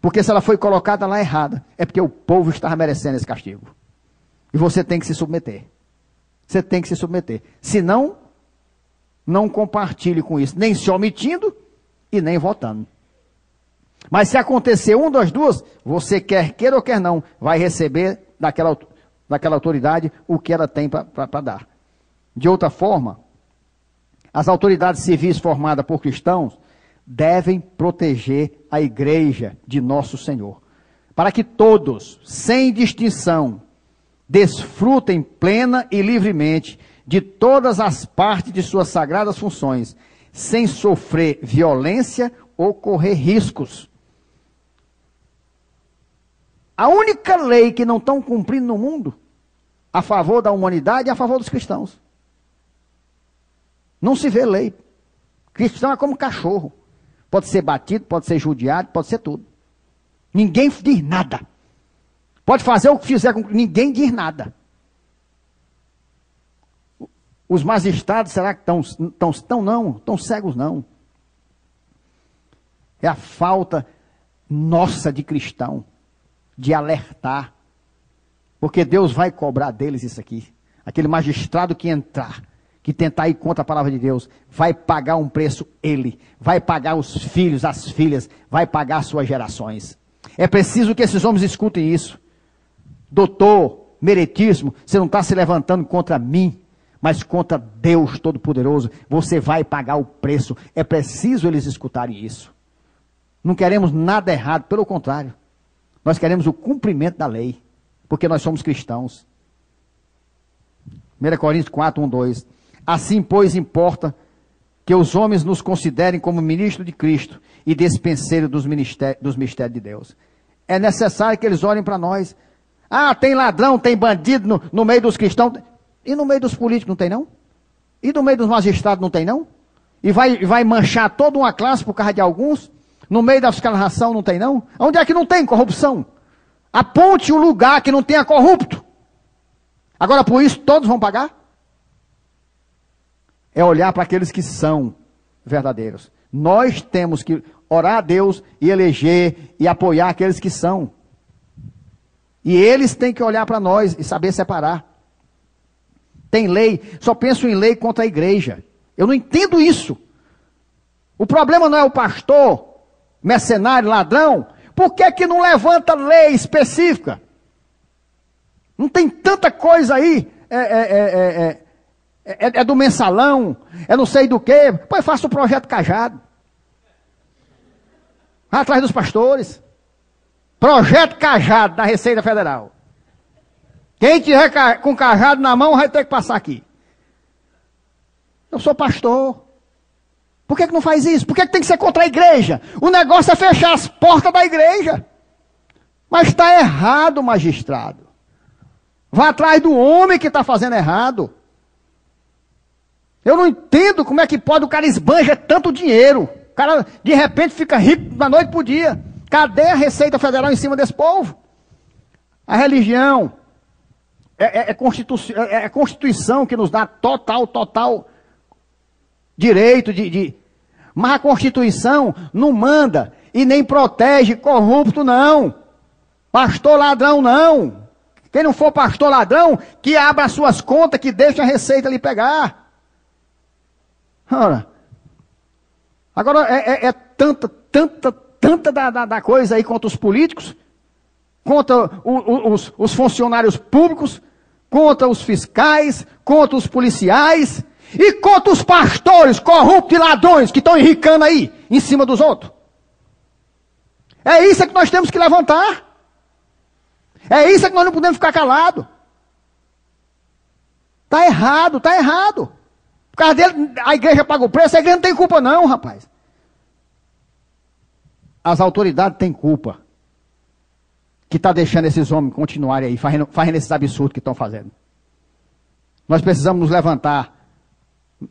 Porque se ela foi colocada lá errada, é porque o povo estava merecendo esse castigo. E você tem que se submeter. Você tem que se submeter. Senão, não compartilhe com isso, nem se omitindo e nem votando. Mas se acontecer um das duas, você quer queira ou quer não, vai receber daquela autoridade o que ela tem para dar. De outra forma, as autoridades civis formadas por cristãos devem proteger a igreja de nosso Senhor, para que todos, sem distinção, desfrutem plena e livremente de todas as partes de suas sagradas funções, sem sofrer violência ou correr riscos. A única lei que não estão cumprindo no mundo, a favor da humanidade e a favor dos cristãos. Não se vê lei. Cristão é como cachorro. Pode ser batido, pode ser judiado, pode ser tudo. Ninguém diz nada. Pode fazer o que fizer, ninguém diz nada. Os magistrados, será que estão cegos? Não. É a falta nossa de cristão, de alertar. Porque Deus vai cobrar deles isso aqui. Aquele magistrado que entrar, que tentar ir contra a palavra de Deus, vai pagar um preço ele. Vai pagar os filhos, as filhas, vai pagar as suas gerações. É preciso que esses homens escutem isso. Doutor, meritíssimo, você não está se levantando contra mim, mas contra Deus Todo-Poderoso. Você vai pagar o preço. É preciso eles escutarem isso. Não queremos nada errado, pelo contrário. Nós queremos o cumprimento da lei, porque nós somos cristãos. 1 Coríntios 4, 1, 2. Assim, pois, importa que os homens nos considerem como ministros de Cristo e dispenseiros dos mistérios de Deus. É necessário que eles olhem para nós. Ah, tem ladrão, tem bandido no meio dos cristãos. E no meio dos políticos não tem não? E no meio dos magistrados não tem não? E vai manchar toda uma classe por causa de alguns? No meio da fiscalização não tem não? Onde é que não tem corrupção? Aponte um lugar que não tenha corrupto. Agora por isso todos vão pagar? É olhar para aqueles que são verdadeiros. Nós temos que orar a Deus e eleger e apoiar aqueles que são. E eles têm que olhar para nós e saber separar. Tem lei, só penso em lei contra a igreja. Eu não entendo isso. O problema não é o pastor, mercenário, ladrão. Por que que não levanta lei específica? Não tem tanta coisa aí. É do mensalão, é não sei do que. Pois faça o projeto Cajado. Vai atrás dos pastores. Projeto Cajado da Receita Federal. Quem tiver com cajado na mão vai ter que passar aqui. Eu sou pastor. Por que não faz isso? Por que tem que ser contra a igreja? O negócio é fechar as portas da igreja. Mas está errado, magistrado. Vá atrás do homem que está fazendo errado. Eu não entendo como é que pode o cara esbanja tanto dinheiro. O cara de repente fica rico da noite para o dia. Cadê a Receita Federal em cima desse povo? A religião é a Constituição que nos dá total direito de... Mas a Constituição não manda e nem protege corrupto, não. Pastor ladrão, não. Quem não for pastor ladrão, que abra as suas contas, que deixe a Receita lhe pegar. Ora, agora é tanta da coisa aí contra os políticos, contra os funcionários públicos, contra os fiscais, contra os policiais e contra os pastores corruptos e ladrões que estão enricando aí em cima dos outros. É isso que nós temos que levantar. É isso que nós não podemos ficar calados. Está errado, está errado. Por causa dele, a igreja paga o preço, a igreja não tem culpa não, rapaz. As autoridades têm culpa. Que está deixando esses homens continuarem aí, fazendo esses absurdos que estão fazendo. Nós precisamos nos levantar.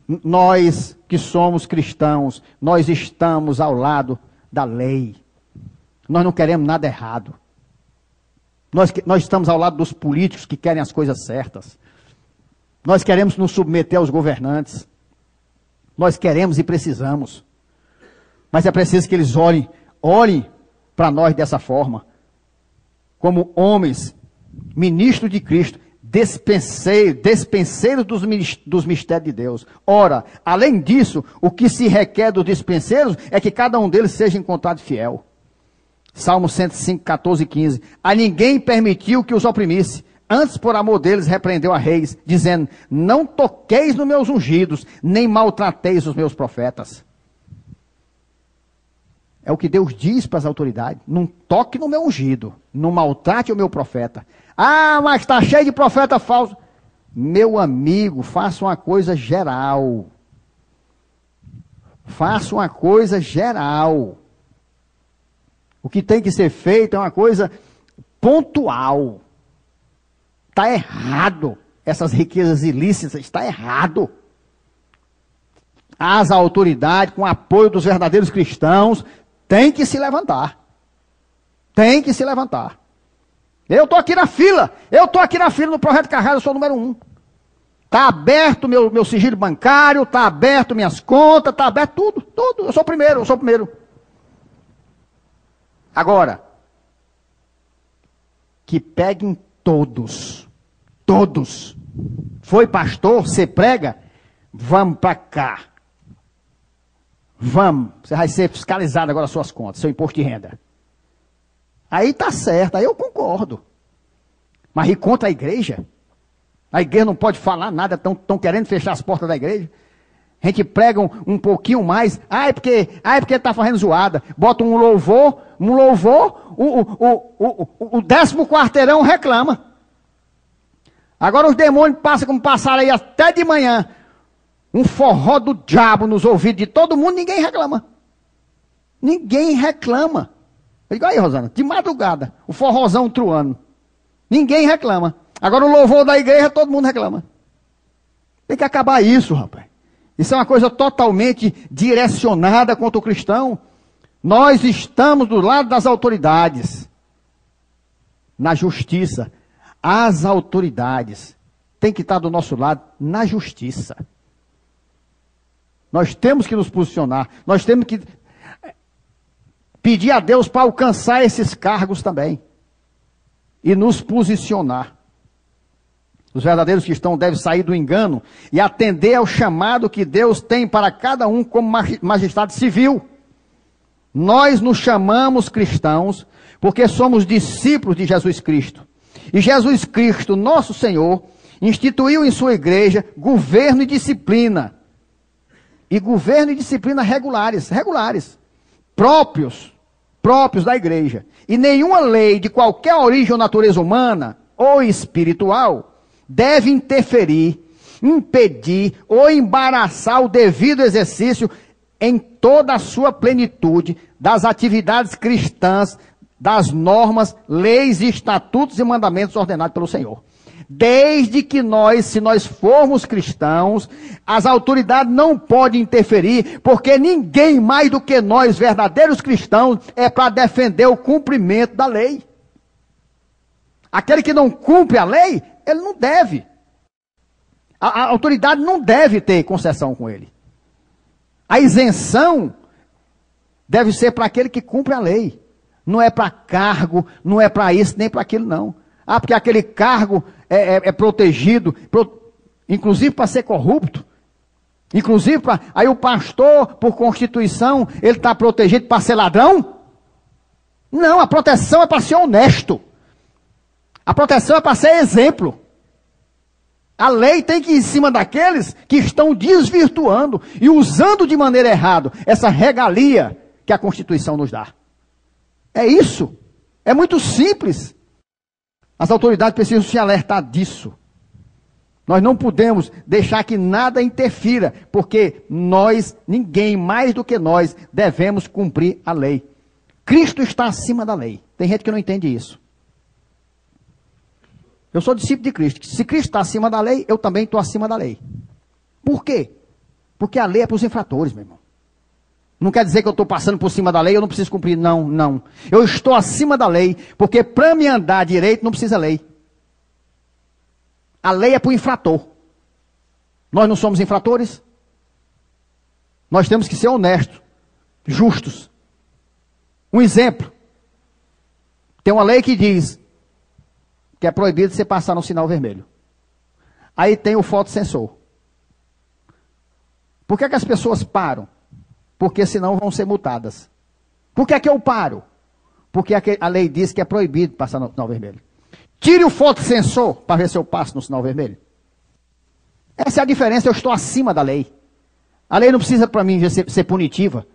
Nós que somos cristãos, nós estamos ao lado da lei. Nós não queremos nada errado. Nós estamos ao lado dos políticos que querem as coisas certas. Nós queremos nos submeter aos governantes. Nós queremos e precisamos. Mas é preciso que eles olhem para nós dessa forma. Como homens, ministros de Cristo, despenseiros dos mistérios de Deus. Ora, além disso, o que se requer dos dispenseiros é que cada um deles seja encontrado fiel. Salmo 105, 14 e 15. A ninguém permitiu que os oprimisse. Antes, por amor deles, repreendeu a reis, dizendo, não toqueis nos meus ungidos, nem maltrateis os meus profetas. É o que Deus diz para as autoridades. Não toque no meu ungido. Não maltrate o meu profeta. Ah, mas está cheio de profeta falso. Meu amigo, faça uma coisa geral. Faça uma coisa geral. O que tem que ser feito é uma coisa pontual. Está errado. Essas riquezas ilícitas, está errado. As autoridades, com o apoio dos verdadeiros cristãos, tem que se levantar. Tem que se levantar. Eu estou aqui na fila. Eu estou aqui na fila no Projeto Cajado, eu sou o número 1. Está aberto meu sigilo bancário, está aberto minhas contas, está aberto tudo. Eu sou o primeiro. Agora, que peguem todos. Todos. Foi pastor, você prega? Vamos para cá. Vamos, você vai ser fiscalizado agora as suas contas, seu imposto de renda. Aí está certo, aí eu concordo. Mas e contra a igreja? A igreja não pode falar nada, estão querendo fechar as portas da igreja. A gente prega um pouquinho mais, porque está fazendo zoada. Bota um louvor, o 10º quarteirão reclama. Agora os demônios passam como passaram aí até de manhã. Um forró do diabo nos ouvidos de todo mundo, ninguém reclama. Ninguém reclama. Eu digo aí, Rosana, de madrugada, o forrozão truando. Ninguém reclama. Agora o louvor da igreja, todo mundo reclama. Tem que acabar isso, rapaz. Isso é uma coisa totalmente direcionada contra o cristão. Nós estamos do lado das autoridades. Na justiça. As autoridades têm que estar do nosso lado na justiça. Nós temos que nos posicionar. Nós temos que pedir a Deus para alcançar esses cargos também. E nos posicionar. Os verdadeiros cristãos devem sair do engano e atender ao chamado que Deus tem para cada um como magistrado civil. Nós nos chamamos cristãos porque somos discípulos de Jesus Cristo. E Jesus Cristo, nosso Senhor, instituiu em sua igreja governo e disciplina. E governo e disciplina regulares, próprios da igreja. E nenhuma lei de qualquer origem ou natureza humana ou espiritual deve interferir, impedir ou embaraçar o devido exercício em toda a sua plenitude das atividades cristãs, das normas, leis, estatutos e mandamentos ordenados pelo Senhor. Desde que se nós formos cristãos, as autoridades não podem interferir, porque ninguém mais do que nós, verdadeiros cristãos, é para defender o cumprimento da lei. Aquele que não cumpre a lei, ele não deve. A autoridade não deve ter concessão com ele. A isenção deve ser para aquele que cumpre a lei. Não é para cargo, não é para isso, nem para aquilo, não. Ah, porque aquele cargo é protegido, inclusive para ser corrupto. Inclusive, aí o pastor, por constituição, ele está protegido para ser ladrão? Não, a proteção é para ser honesto. A proteção é para ser exemplo. A lei tem que ir em cima daqueles que estão desvirtuando e usando de maneira errada essa regalia que a Constituição nos dá. É isso. É muito simples. As autoridades precisam se alertar disso. Nós não podemos deixar que nada interfira, porque ninguém mais do que nós, devemos cumprir a lei. Cristo está acima da lei. Tem gente que não entende isso. Eu sou discípulo de Cristo. Se Cristo está acima da lei, eu também estou acima da lei. Por quê? Porque a lei é para os infratores, meu irmão. Não quer dizer que eu estou passando por cima da lei, eu não preciso cumprir. Não. Eu estou acima da lei, porque para me andar direito não precisa lei. A lei é para o infrator. Nós não somos infratores. Nós temos que ser honestos, justos. Um exemplo. Tem uma lei que diz que é proibido você passar no sinal vermelho. Aí tem o fotossensor. Por que as pessoas param? Porque senão vão ser multadas. Por que eu paro? Porque a lei diz que é proibido passar no sinal vermelho. Tire o fotossensor para ver se eu passo no sinal vermelho. Essa é a diferença, eu estou acima da lei. A lei não precisa para mim ser punitiva.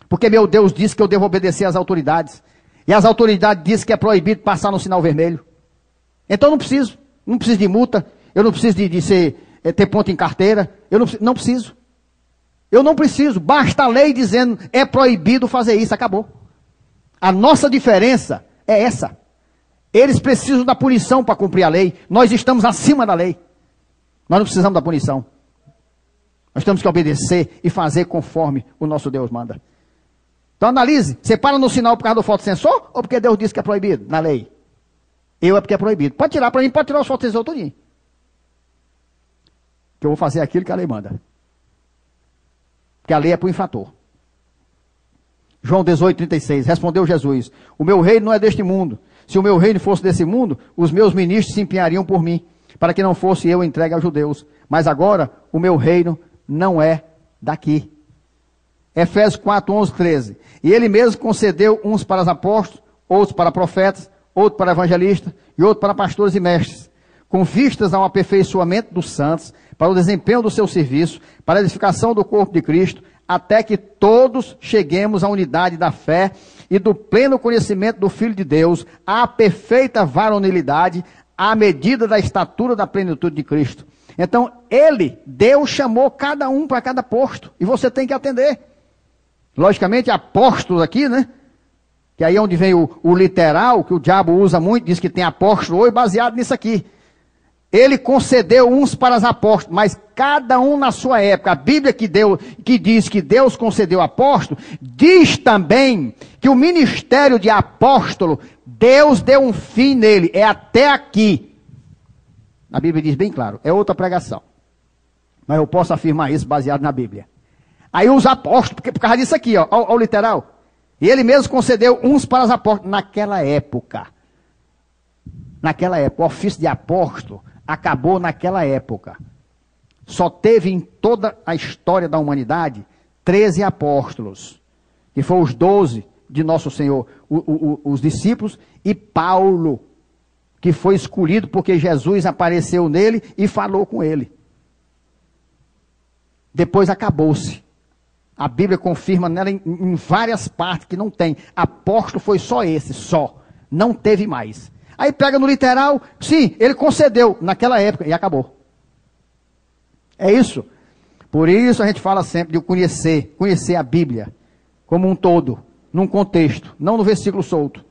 Porque meu Deus disse que eu devo obedecer às autoridades. E as autoridades dizem que é proibido passar no sinal vermelho. Então não preciso de multa, eu não preciso ter ponto em carteira, eu não preciso. Eu não preciso, basta a lei dizendo, é proibido fazer isso, acabou. A nossa diferença é essa. Eles precisam da punição para cumprir a lei, nós estamos acima da lei. Nós não precisamos da punição. Nós temos que obedecer e fazer conforme o nosso Deus manda. Então analise, você para no sinal por causa do fotossensor ou porque Deus disse que é proibido na lei? Eu é porque é proibido. Pode tirar para mim, pode tirar os fotossensor todinho. Que eu vou fazer aquilo que a lei manda. Porque a lei é para o infrator. João 18:36. Respondeu Jesus: o meu reino não é deste mundo. Se o meu reino fosse desse mundo, os meus ministros se empenhariam por mim, para que não fosse eu entregue aos judeus. Mas agora, o meu reino não é daqui. Efésios 4:11-13. E ele mesmo concedeu uns para os apóstolos, outros para profetas, outro para evangelistas e outro para pastores e mestres, com vistas ao aperfeiçoamento dos santos, para o desempenho do seu serviço, para a edificação do corpo de Cristo, até que todos cheguemos à unidade da fé e do pleno conhecimento do Filho de Deus, à perfeita varonilidade, à medida da estatura da plenitude de Cristo. Então, Deus chamou cada um para cada posto, e você tem que atender. Logicamente, apóstolos aqui, né? Que aí é onde vem o literal, que o diabo usa muito, diz que tem apóstolo hoje, baseado nisso aqui. Ele concedeu uns para os apóstolos, mas cada um na sua época. A Bíblia que diz que Deus concedeu apóstolo, diz também que o ministério de apóstolo, Deus deu um fim nele, é até aqui. A Bíblia diz bem claro, é outra pregação. Mas eu posso afirmar isso baseado na Bíblia. Aí os apóstolos, por causa disso aqui, ó, ao literal. E ele mesmo concedeu uns para os apóstolos. Naquela época, o ofício de apóstolo acabou naquela época. Só teve em toda a história da humanidade 13 apóstolos, que foram os 12 de nosso Senhor, os discípulos, e Paulo, que foi escolhido porque Jesus apareceu nele e falou com ele. Depois acabou-se. A Bíblia confirma nela em várias partes que não tem. Apóstolo foi só esse, só. Não teve mais. Aí pega no literal, sim, ele concedeu naquela época e acabou. É isso. Por isso a gente fala sempre de conhecer a Bíblia como um todo, num contexto, não no versículo solto.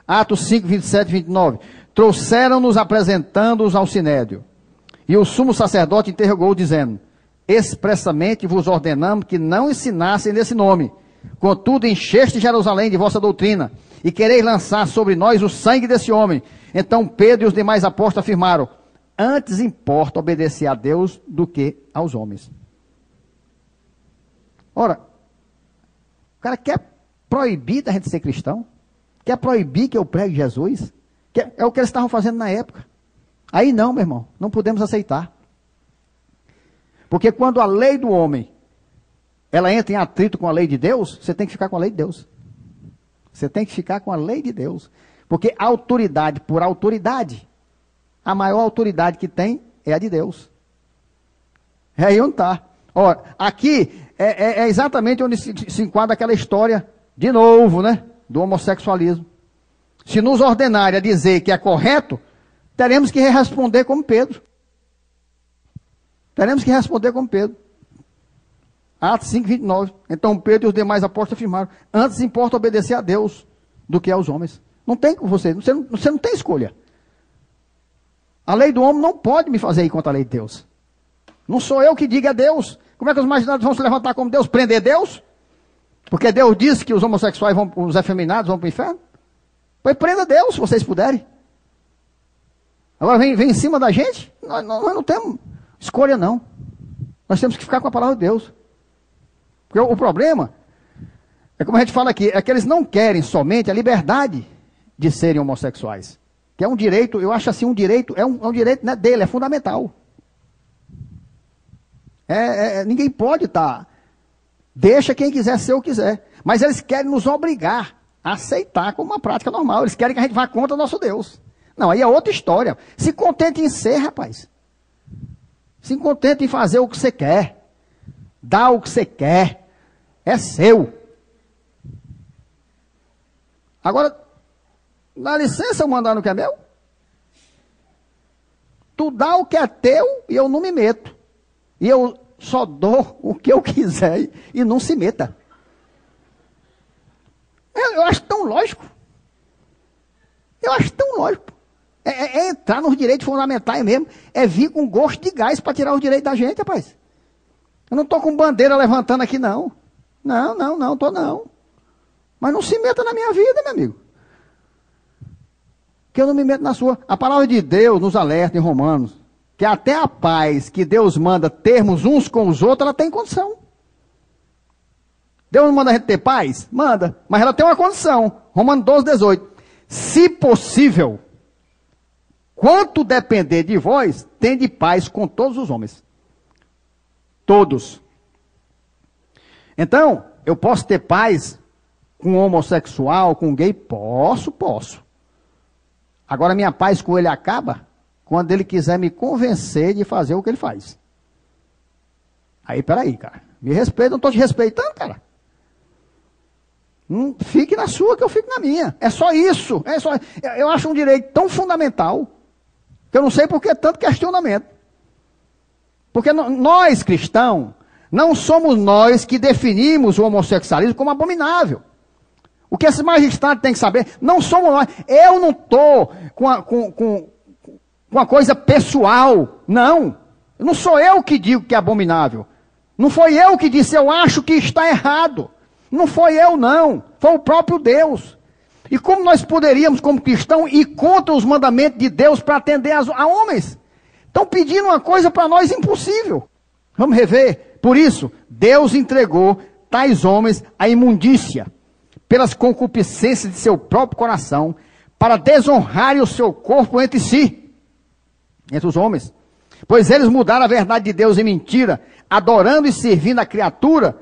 Atos 5, 27 e 29. Trouxeram-nos apresentando-os ao sinédrio. E o sumo sacerdote interrogou, dizendo: expressamente vos ordenamos que não ensinassem nesse nome. Contudo, encheste Jerusalém de vossa doutrina, e quereis lançar sobre nós o sangue desse homem. Então Pedro e os demais apóstolos afirmaram: antes importa obedecer a Deus do que aos homens. Ora, o cara quer proibir da gente ser cristão? Quer proibir que eu pregue Jesus? É o que eles estavam fazendo na época. Aí não, meu irmão, não podemos aceitar. Porque quando a lei do homem, ela entra em atrito com a lei de Deus, você tem que ficar com a lei de Deus. Você tem que ficar com a lei de Deus. Porque autoridade por autoridade, a maior autoridade que tem é a de Deus. É aí onde está. Ora, aqui é exatamente onde se enquadra aquela história, de novo, né, do homossexualismo. Se nos ordenarem a dizer que é correto, teremos que responder como Pedro. Teremos que responder como Pedro. Atos 5, 29. Então Pedro e os demais apóstolos afirmaram: antes importa obedecer a Deus do que aos homens. Não tem com você não tem escolha. A lei do homem não pode me fazer ir contra a lei de Deus. Não sou eu que diga a Deus. Como é que os marginados vão se levantar como Deus? Prender Deus? Porque Deus disse que os homossexuais, os efeminados vão para o inferno? Pois prenda Deus, se vocês puderem. Agora vem em cima da gente? Nós não temos escolha, não. Nós temos que ficar com a palavra de Deus. Porque o problema, é como a gente fala aqui, é que eles não querem somente a liberdade de serem homossexuais. Que é um direito, eu acho assim, um direito, é um direito, né, dele, é fundamental. Ninguém pode estar. Deixa quem quiser ser o que quiser. Mas eles querem nos obrigar a aceitar como uma prática normal. Eles querem que a gente vá contra o nosso Deus. Não, aí é outra história. Se contente em ser, rapaz. Se contente em fazer o que você quer. Dá o que você quer. É seu. Agora, dá licença eu mandar no que é meu? Tu dá o que é teu e eu não me meto. E eu só dou o que eu quiser e não se meta. Eu acho tão lógico. Eu acho tão lógico. É entrar nos direitos fundamentais mesmo. É vir com gosto de gás para tirar os direitos da gente, rapaz. Eu não estou com bandeira levantando aqui, não. Não, estou não. Mas não se meta na minha vida, meu amigo. Que eu não me meto na sua. A palavra de Deus nos alerta em Romanos que até a paz que Deus manda termos uns com os outros, ela tem condição. Deus não manda a gente ter paz? Manda. Mas ela tem uma condição. Romanos 12, 18. Se possível, quanto depender de vós, tende paz com todos os homens. Todos. Então, eu posso ter paz com homossexual, com gay? Posso. Agora, minha paz com ele acaba quando ele quiser me convencer de fazer o que ele faz. Aí, peraí, cara. Me respeita, não estou te respeitando, cara. Fique na sua que eu fico na minha. É só isso. Eu acho um direito tão fundamental que eu não sei por que tanto questionamento. Porque nós, cristãos, não somos nós que definimos o homossexualismo como abominável. O que esses magistrados têm que saber, não somos nós. Eu não estou com uma coisa pessoal. Não sou eu que digo que é abominável. Não foi eu que disse, eu acho que está errado. Não foi eu, não. Foi o próprio Deus. E como nós poderíamos, como cristãos, ir contra os mandamentos de Deus para atender a homens? Estão pedindo uma coisa para nós impossível. Vamos rever Por isso, Deus entregou tais homens à imundícia, pelas concupiscências de seu próprio coração, para desonrarem o seu corpo entre si, entre os homens. Pois eles mudaram a verdade de Deus em mentira, adorando e servindo a criatura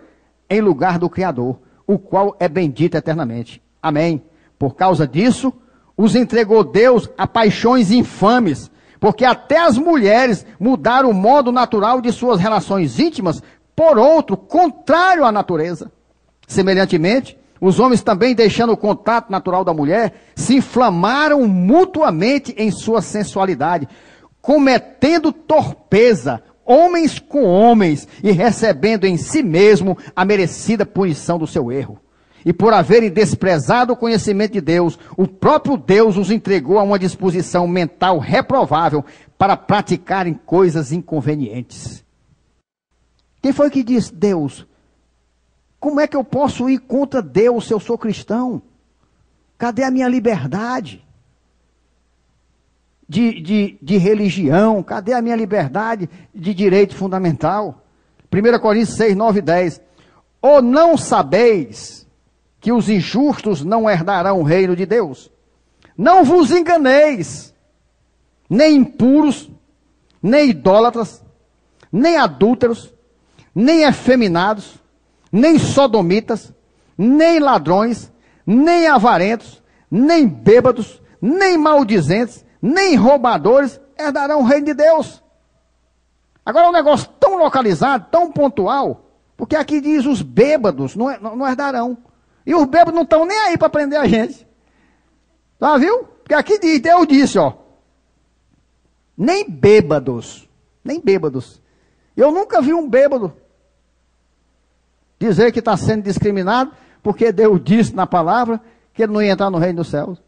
em lugar do Criador, o qual é bendito eternamente. Amém. Por causa disso, os entregou Deus a paixões infames, porque até as mulheres mudaram o modo natural de suas relações íntimas por outro, contrário à natureza. Semelhantemente, os homens também, deixando o contato natural da mulher, se inflamaram mutuamente em sua sensualidade, cometendo torpeza, homens com homens, e recebendo em si mesmo a merecida punição do seu erro. E por haverem desprezado o conhecimento de Deus, o próprio Deus os entregou a uma disposição mental reprovável para praticarem coisas inconvenientes. Quem foi que disse? Deus. Como é que eu posso ir contra Deus se eu sou cristão? Cadê a minha liberdade de religião? Cadê a minha liberdade de direito fundamental? 1 Coríntios 6, 9 e 10. Ou não sabeis que os injustos não herdarão o reino de Deus? Não vos enganeis, nem impuros, nem idólatras, nem adúlteros, nem efeminados, nem sodomitas, nem ladrões, nem avarentos, nem bêbados, nem maldizentes, nem roubadores herdarão o reino de Deus. Agora é um negócio tão localizado, tão pontual, porque aqui diz os bêbados não herdarão. E os bêbados não estão nem aí para prender a gente. Tá, viu? Porque aqui diz, Deus disse, ó. Nem bêbados. Nem bêbados. Eu nunca vi um bêbado dizer que está sendo discriminado, porque Deus disse na palavra que ele não ia entrar no reino dos céus.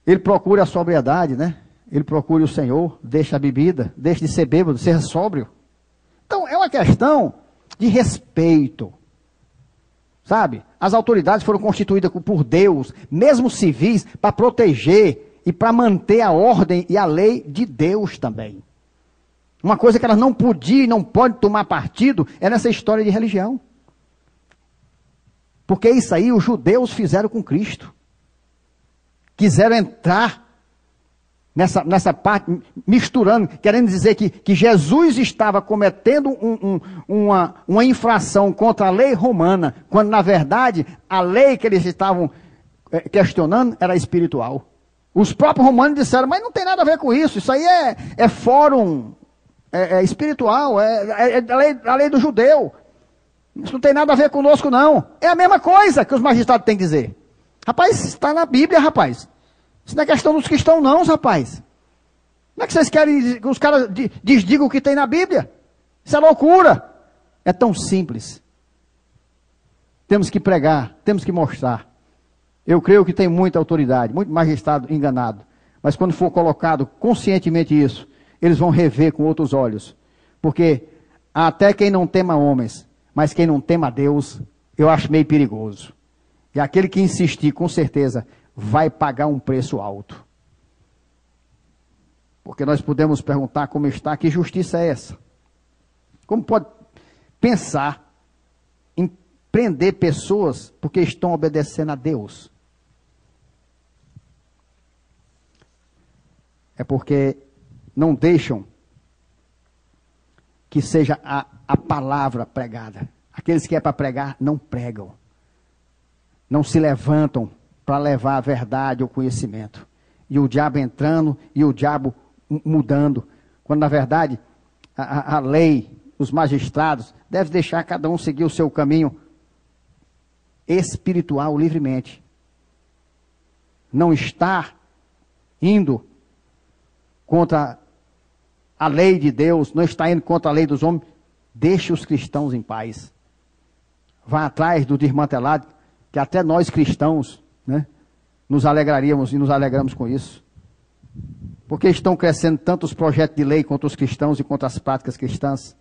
Ele procura a sobriedade, né? Ele procura o Senhor, deixa a bebida, deixa de ser bêbado, seja sóbrio. Então, é uma questão de respeito. Sabe? As autoridades foram constituídas por Deus, mesmo civis, para proteger e para manter a ordem e a lei de Deus também. Uma coisa que elas não podiam e não podem tomar partido é nessa história de religião. Porque isso aí os judeus fizeram com Cristo. Quiseram entrar nessa parte, misturando, querendo dizer que Jesus estava cometendo uma infração contra a lei romana, quando na verdade a lei que eles estavam questionando era espiritual. Os próprios romanos disseram, mas não tem nada a ver com isso, isso aí é fórum espiritual, é a lei do judeu. Isso não tem nada a ver conosco, não. É a mesma coisa que os magistrados têm que dizer. Rapaz, está na Bíblia, rapaz. Isso não é questão dos cristãos, não, rapaz. Como é que vocês querem que os caras desdigam o que tem na Bíblia? Isso é loucura. É tão simples. Temos que pregar, temos que mostrar. Eu creio que tem muita autoridade, muito magistrado enganado. Mas quando for colocado conscientemente isso, eles vão rever com outros olhos. Porque até quem não tema homens, mas quem não tema Deus, eu acho meio perigoso. E aquele que insistir, com certeza, vai pagar um preço alto. Porque nós podemos perguntar como está, que justiça é essa? Como pode pensar em prender pessoas porque estão obedecendo a Deus? É porque não deixam que seja a palavra pregada. Aqueles que é para pregar, não pregam. Não se levantam para levar a verdade ou conhecimento. E o diabo entrando e o diabo mudando. Quando na verdade a lei, os magistrados, devem deixar cada um seguir o seu caminho espiritual livremente. Não estar indo contra a lei de Deus, não está indo contra a lei dos homens. Deixe os cristãos em paz. Vá atrás do desmantelado, que até nós cristãos, né, nos alegraríamos e nos alegramos com isso. Porque estão crescendo tantos projetos de lei contra os cristãos e contra as práticas cristãs?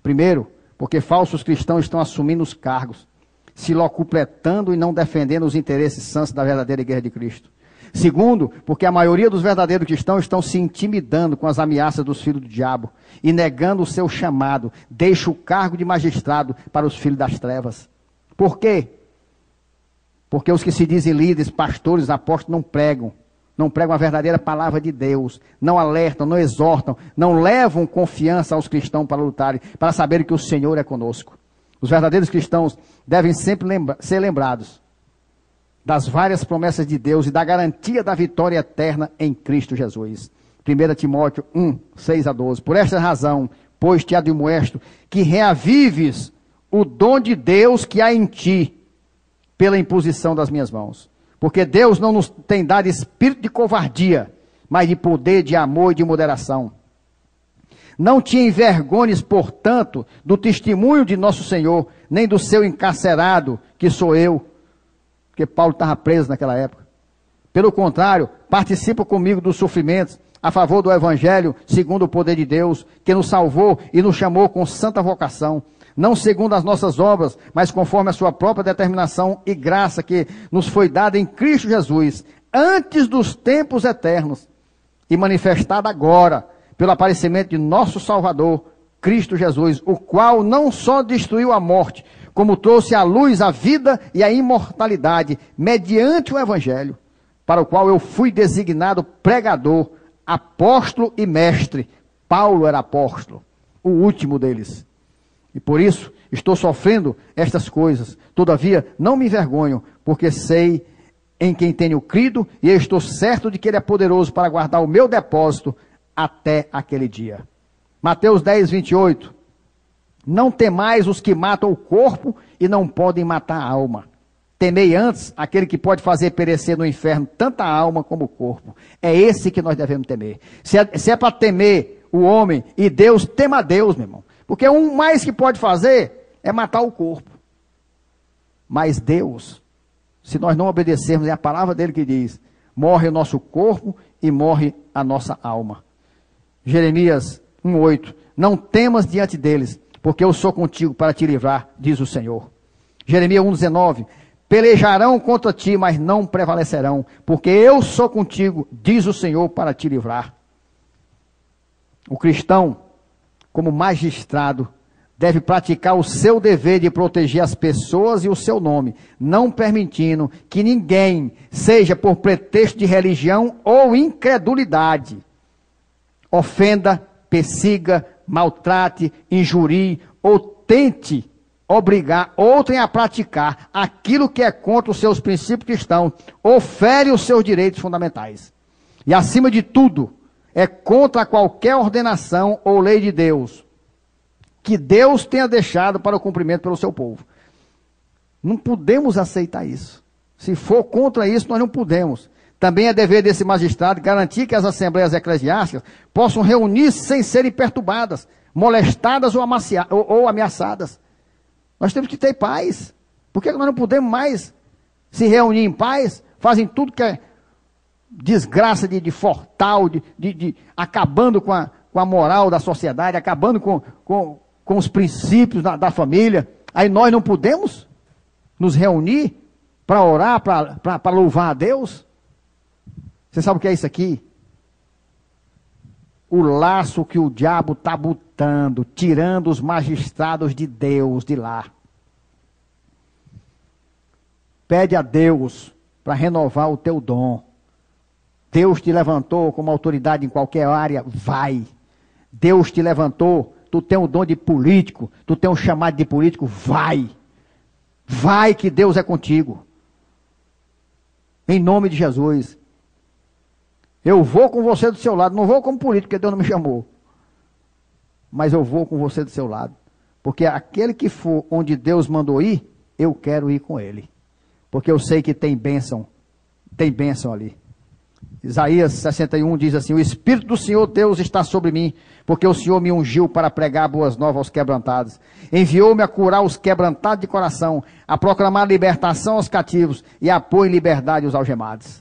Primeiro, porque falsos cristãos estão assumindo os cargos, se locupletando e não defendendo os interesses santos da verdadeira igreja de Cristo. Segundo, porque a maioria dos verdadeiros cristãos estão se intimidando com as ameaças dos filhos do diabo e negando o seu chamado, deixa o cargo de magistrado para os filhos das trevas. Por quê? Porque os que se dizem líderes, pastores, apóstolos não pregam a verdadeira palavra de Deus, não alertam, não exortam, não levam confiança aos cristãos para lutarem, para saberem que o Senhor é conosco. Os verdadeiros cristãos devem sempre ser lembrados das várias promessas de Deus e da garantia da vitória eterna em Cristo Jesus. 1 Timóteo 1, 6 a 12. Por esta razão, pois te admoesto, que reavives o dom de Deus que há em ti, pela imposição das minhas mãos. Porque Deus não nos tem dado espírito de covardia, mas de poder, de amor e de moderação. Não te envergonhes, portanto, do testemunho de nosso Senhor, nem do seu encarcerado, que sou eu. Porque Paulo estava preso naquela época. Pelo contrário, participa comigo dos sofrimentos, a favor do Evangelho, segundo o poder de Deus, que nos salvou e nos chamou com santa vocação, não segundo as nossas obras, mas conforme a sua própria determinação e graça que nos foi dada em Cristo Jesus, antes dos tempos eternos, e manifestada agora, pelo aparecimento de nosso Salvador, Cristo Jesus, o qual não só destruiu a morte, como trouxe à luz a vida e a imortalidade, mediante o Evangelho, para o qual eu fui designado pregador, apóstolo e mestre. Paulo era apóstolo, o último deles. E por isso estou sofrendo estas coisas. Todavia não me envergonho, porque sei em quem tenho crido e estou certo de que Ele é poderoso para guardar o meu depósito até aquele dia. Mateus 10, 28. Não temais os que matam o corpo e não podem matar a alma. Temei antes aquele que pode fazer perecer no inferno tanta alma como o corpo. É esse que nós devemos temer. Se é para temer o homem e Deus, tema a Deus, meu irmão. Porque o mais que pode fazer é matar o corpo. Mas Deus, se nós não obedecermos, é a palavra dele que diz, morre o nosso corpo e morre a nossa alma. Jeremias 1:8, não temas diante deles, porque eu sou contigo para te livrar, diz o Senhor. Jeremias 1:19, pelejarão contra ti, mas não prevalecerão, porque eu sou contigo, diz o Senhor, para te livrar. O cristão, como magistrado, deve praticar o seu dever de proteger as pessoas e o seu nome, não permitindo que ninguém, seja por pretexto de religião ou incredulidade, ofenda, persiga, maltrate, injurie ou tente obrigar outrem a praticar aquilo que é contra os seus princípios cristãos, ou fere os seus direitos fundamentais. E acima de tudo, é contra qualquer ordenação ou lei de Deus que Deus tenha deixado para o cumprimento pelo seu povo. Não podemos aceitar isso. Se for contra isso, nós não podemos. Também é dever desse magistrado garantir que as assembleias eclesiásticas possam reunir-se sem serem perturbadas, molestadas ou ameaçadas. Nós temos que ter paz. Por que nós não podemos mais se reunir em paz? Fazem tudo que é desgraça de fortal, acabando com a moral da sociedade, acabando com os princípios da família. Aí nós não podemos nos reunir para orar, para louvar a Deus? Você sabe o que é isso aqui? O laço que o diabo está botando, tirando os magistrados de Deus de lá. Pede a Deus para renovar o teu dom. Deus te levantou como autoridade em qualquer área, vai. Deus te levantou, tu tem um dom de político, tu tem um chamado de político, vai. Vai que Deus é contigo. Em nome de Jesus. Eu vou com você do seu lado, não vou como político, porque Deus não me chamou. Mas eu vou com você do seu lado. Porque aquele que for onde Deus mandou ir, eu quero ir com ele. Porque eu sei que tem bênção ali. Isaías 61 diz assim, o Espírito do Senhor Deus está sobre mim, porque o Senhor me ungiu para pregar boas novas aos quebrantados. Enviou-me a curar os quebrantados de coração, a proclamar libertação aos cativos e a pôr em liberdade os algemados.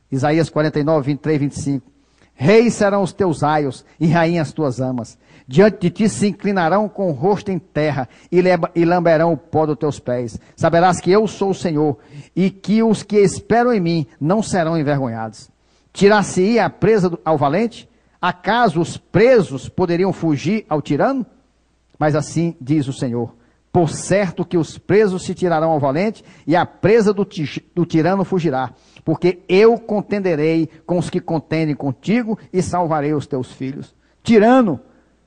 Isaías 49, 23, 25. Reis serão os teus aios e rainhas as tuas amas. Diante de ti se inclinarão com o rosto em terra e lamberão o pó dos teus pés. Saberás que eu sou o Senhor e que os que esperam em mim não serão envergonhados. Tirar-se-ia a presa ao valente? Acaso os presos poderiam fugir ao tirano? Mas assim diz o Senhor: por certo que os presos se tirarão ao valente e a presa do tirano fugirá. Porque eu contenderei com os que contendem contigo e salvarei os teus filhos. Tirano,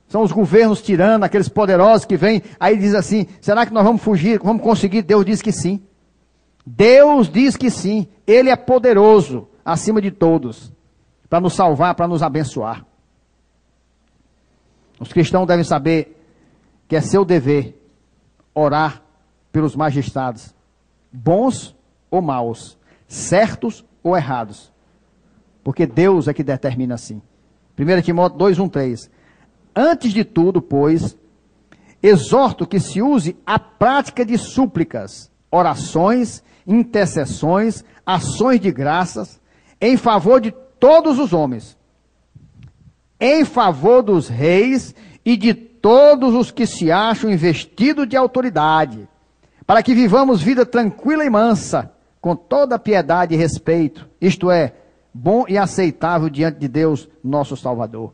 são os governos tiranos, aqueles poderosos que vêm, aí diz assim, será que nós vamos fugir, vamos conseguir? Deus diz que sim. Deus diz que sim, Ele é poderoso, acima de todos, para nos salvar, para nos abençoar. Os cristãos devem saber que é seu dever orar pelos magistrados, bons ou maus, certos ou errados, porque Deus é que determina assim. 1 Timóteo 2:1-3. Antes de tudo, pois, exorto que se use a prática de súplicas, orações, intercessões, ações de graças, em favor de todos os homens, em favor dos reis e de todos os que se acham investidos de autoridade, para que vivamos vida tranquila e mansa, com toda piedade e respeito, isto é, bom e aceitável diante de Deus, nosso Salvador.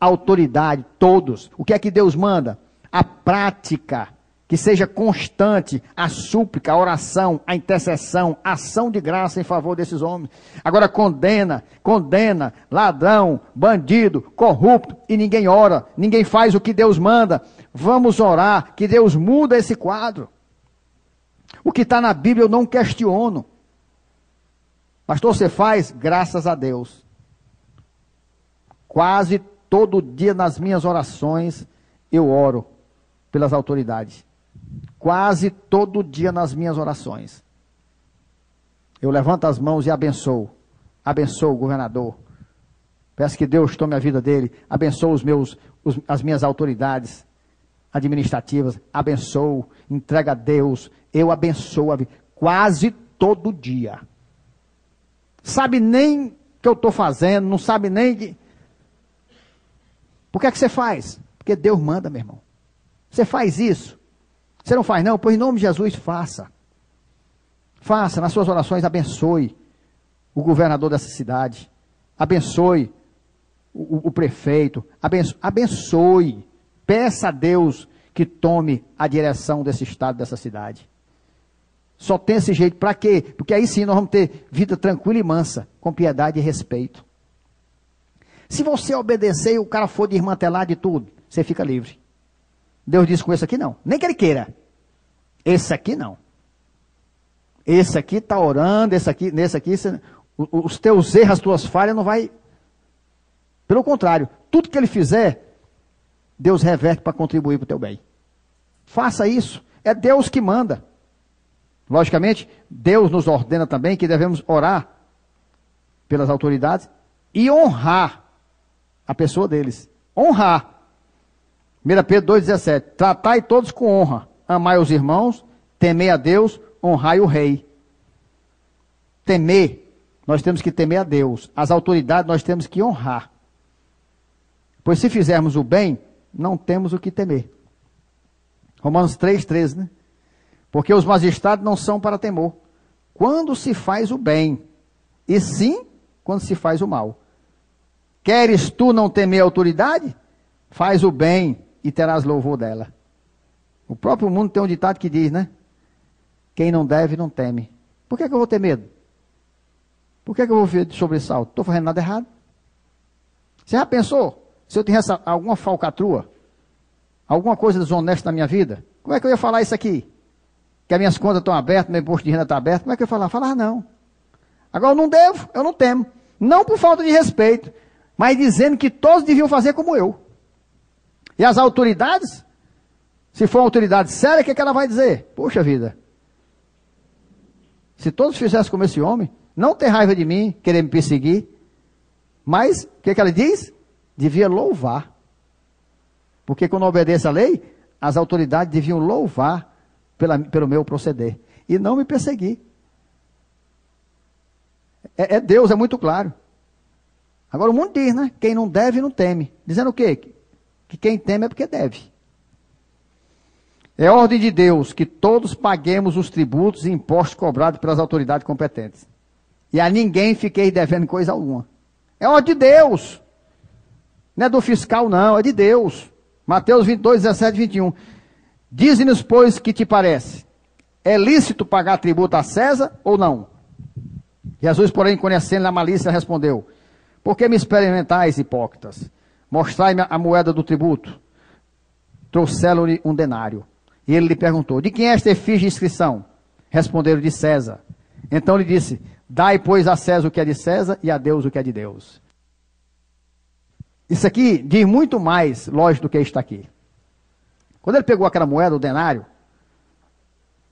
Autoridade, todos. O que é que Deus manda? A prática, que seja constante, a súplica, a oração, a intercessão, a ação de graça em favor desses homens. Agora condena ladrão, bandido, corrupto, e ninguém ora, ninguém faz o que Deus manda. Vamos orar, que Deus muda esse quadro. O que está na Bíblia eu não questiono. Pastor, você faz? Graças a Deus. Quase todo dia nas minhas orações eu oro pelas autoridades. Quase todo dia nas minhas orações. Eu levanto as mãos e abençoo. Abençoo o governador. Peço que Deus tome a vida dele. Abençoo as minhas autoridades administrativas. Abençoo. Entrega a Deus. Eu abençoo a vida. Quase todo dia. Sabe nem o que eu estou fazendo. Não sabe nem que... Por que é que você faz? Porque Deus manda, meu irmão. Você faz isso? Você não faz não? Pois em nome de Jesus, faça. Faça, nas suas orações, abençoe o governador dessa cidade. Abençoe o prefeito. Abençoe. Peça a Deus que tome a direção desse estado, dessa cidade. Só tem esse jeito. Para quê? Porque aí sim nós vamos ter vida tranquila e mansa, com piedade e respeito. Se você obedecer e o cara for desmantelar de tudo, você fica livre. Deus disse com esse aqui não. Nem que ele queira. Esse aqui não. Esse aqui está orando, nesse aqui, os teus erros, as tuas falhas não vai... Pelo contrário, tudo que ele fizer, Deus reverte para contribuir para o teu bem. Faça isso. É Deus que manda. Logicamente, Deus nos ordena também que devemos orar pelas autoridades e honrar a pessoa deles. Honrar. 1 Pedro 2,17. Tratai todos com honra. Amai os irmãos, temei a Deus, honrai o rei. Temer, nós temos que temer a Deus. As autoridades nós temos que honrar. Pois se fizermos o bem, não temos o que temer. Romanos 3,13, né? Porque os magistrados não são para temor, quando se faz o bem, e sim, quando se faz o mal. Queres tu não temer a autoridade? Faz o bem e terás louvor dela. O próprio mundo tem um ditado que diz, né? Quem não deve, não teme. Por que eu vou ter medo? Por que eu vou ver de sobressalto? Estou fazendo nada errado. Você já pensou? Se eu tivesse alguma falcatrua, alguma coisa desonesta na minha vida, como é que eu ia falar isso aqui? Que as minhas contas estão abertas, meu imposto de renda está aberto, como é que eu ia falar? Falar não. Agora eu não devo, eu não temo. Não por falta de respeito, mas dizendo que todos deviam fazer como eu. E as autoridades, se for uma autoridade séria, o que ela vai dizer? Poxa vida, se todos fizessem como esse homem, não ter raiva de mim, querer me perseguir, mas, o que ela diz? Devia louvar. Porque quando obedece à lei, as autoridades deviam louvar pelo meu proceder. E não me perseguir. É Deus, é muito claro. Agora o mundo diz, né? Quem não deve, não teme. Dizendo o quê? que quem teme é porque deve. É ordem de Deus que todos paguemos os tributos e impostos cobrados pelas autoridades competentes. E a ninguém fiquei devendo coisa alguma. É ordem de Deus. Não é do fiscal, não, é de Deus. Mateus 22, 17 e 21. Dize-nos, pois, que te parece? É lícito pagar tributo a César ou não? Jesus, porém, conhecendo a malícia, respondeu: por que me experimentais, hipócritas? Mostrai-me a moeda do tributo. Trouxeram-lhe um denário. E ele lhe perguntou: de quem é esta efígie de inscrição? Responderam: de César. Então lhe disse: dai, pois, a César o que é de César e a Deus o que é de Deus. Isso aqui diz muito mais, lógico, do que está aqui. Quando ele pegou aquela moeda, o denário,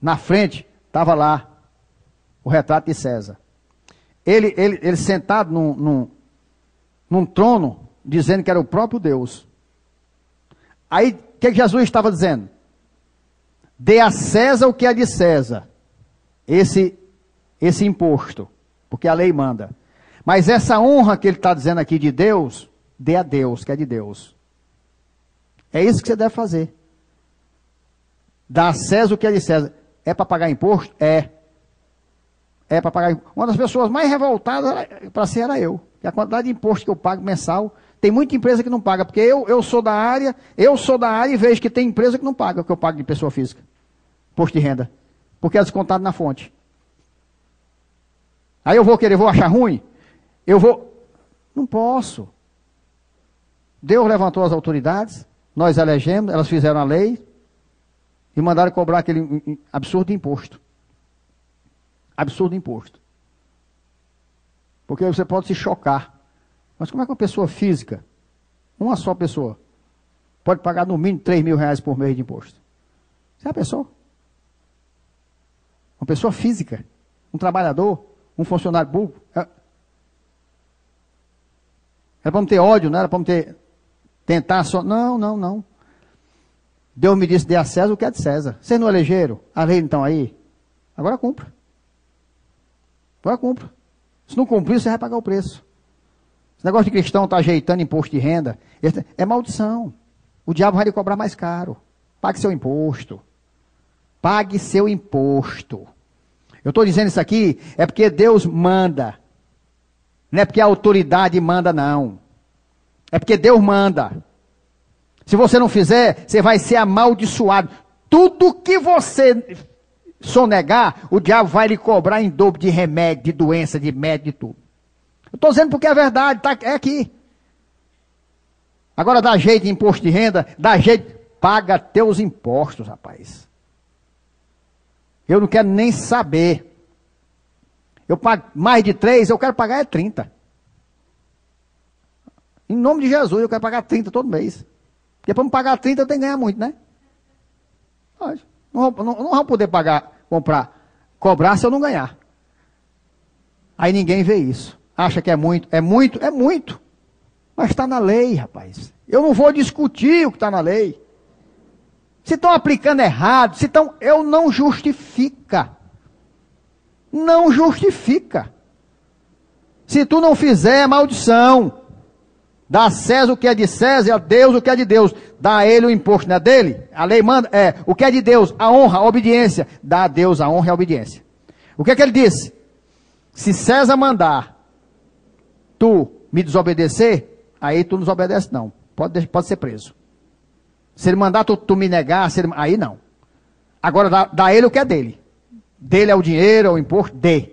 na frente estava lá o retrato de César. Ele sentado num trono, dizendo que era o próprio Deus. Aí, o que Jesus estava dizendo? Dê a César o que é de César. Esse imposto. Porque a lei manda. Mas essa honra que ele está dizendo aqui de Deus, dê a Deus, que é de Deus. É isso que você deve fazer. Dá a César o que é de César. É para pagar imposto? É. É para pagar imposto. Uma das pessoas mais revoltadas para ser era eu. E a quantidade de imposto que eu pago mensal, tem muita empresa que não paga, porque eu sou da área e vejo que tem empresa que não paga o que eu pago de pessoa física. Imposto de renda. Porque é descontado na fonte. Aí eu vou achar ruim? Não posso. Deus levantou as autoridades, nós elegemos, elas fizeram a lei e mandaram cobrar aquele absurdo imposto. Absurdo imposto. Porque você pode se chocar. Mas como é que uma pessoa física, uma só pessoa, pode pagar no mínimo 3 mil reais por mês de imposto? Você é a pessoa? Uma pessoa física, um trabalhador, um funcionário público. Era para não ter ódio, não era para não tentar só. Não. Deus me disse: dê a César o que é de César. Vocês não elegeram? A lei então aí? Agora cumpra. Agora cumpra. Se não cumprir, você vai pagar o preço. Esse negócio de cristão está ajeitando imposto de renda, é maldição. O diabo vai lhe cobrar mais caro. Pague seu imposto. Pague seu imposto. Eu estou dizendo isso aqui, é porque Deus manda. Não é porque a autoridade manda, não. É porque Deus manda. Se você não fizer, você vai ser amaldiçoado. Tudo que você sonegar, o diabo vai lhe cobrar em dobro de remédio, de doença, de médico, de tudo. Eu estou dizendo porque é verdade, é aqui. Agora dá jeito em imposto de renda, dá jeito, paga teus impostos, rapaz. Eu não quero nem saber. Eu pago mais de 3, eu quero pagar 30. Em nome de Jesus, eu quero pagar 30 todo mês. Porque para me pagar 30 eu tenho que ganhar muito, né? Não vou poder cobrar se eu não ganhar. Aí ninguém vê isso. Acha que é muito. É muito. Mas está na lei, rapaz. Eu não vou discutir o que está na lei. Se estão aplicando errado, eu não justifica. Não justifica. Se tu não fizer, é maldição. Dá a César o que é de César e a Deus o que é de Deus. Dá a ele o imposto, não é dele? A lei manda, o que é de Deus, a honra, a obediência. Dá a Deus a honra e a obediência. O que é que ele disse? Se César mandar tu me desobedecer, aí tu não desobedece não. Pode ser preso. Se ele mandar tu me negar, aí não. Agora dá a ele o que é dele. Dele é o dinheiro, é o imposto, dê.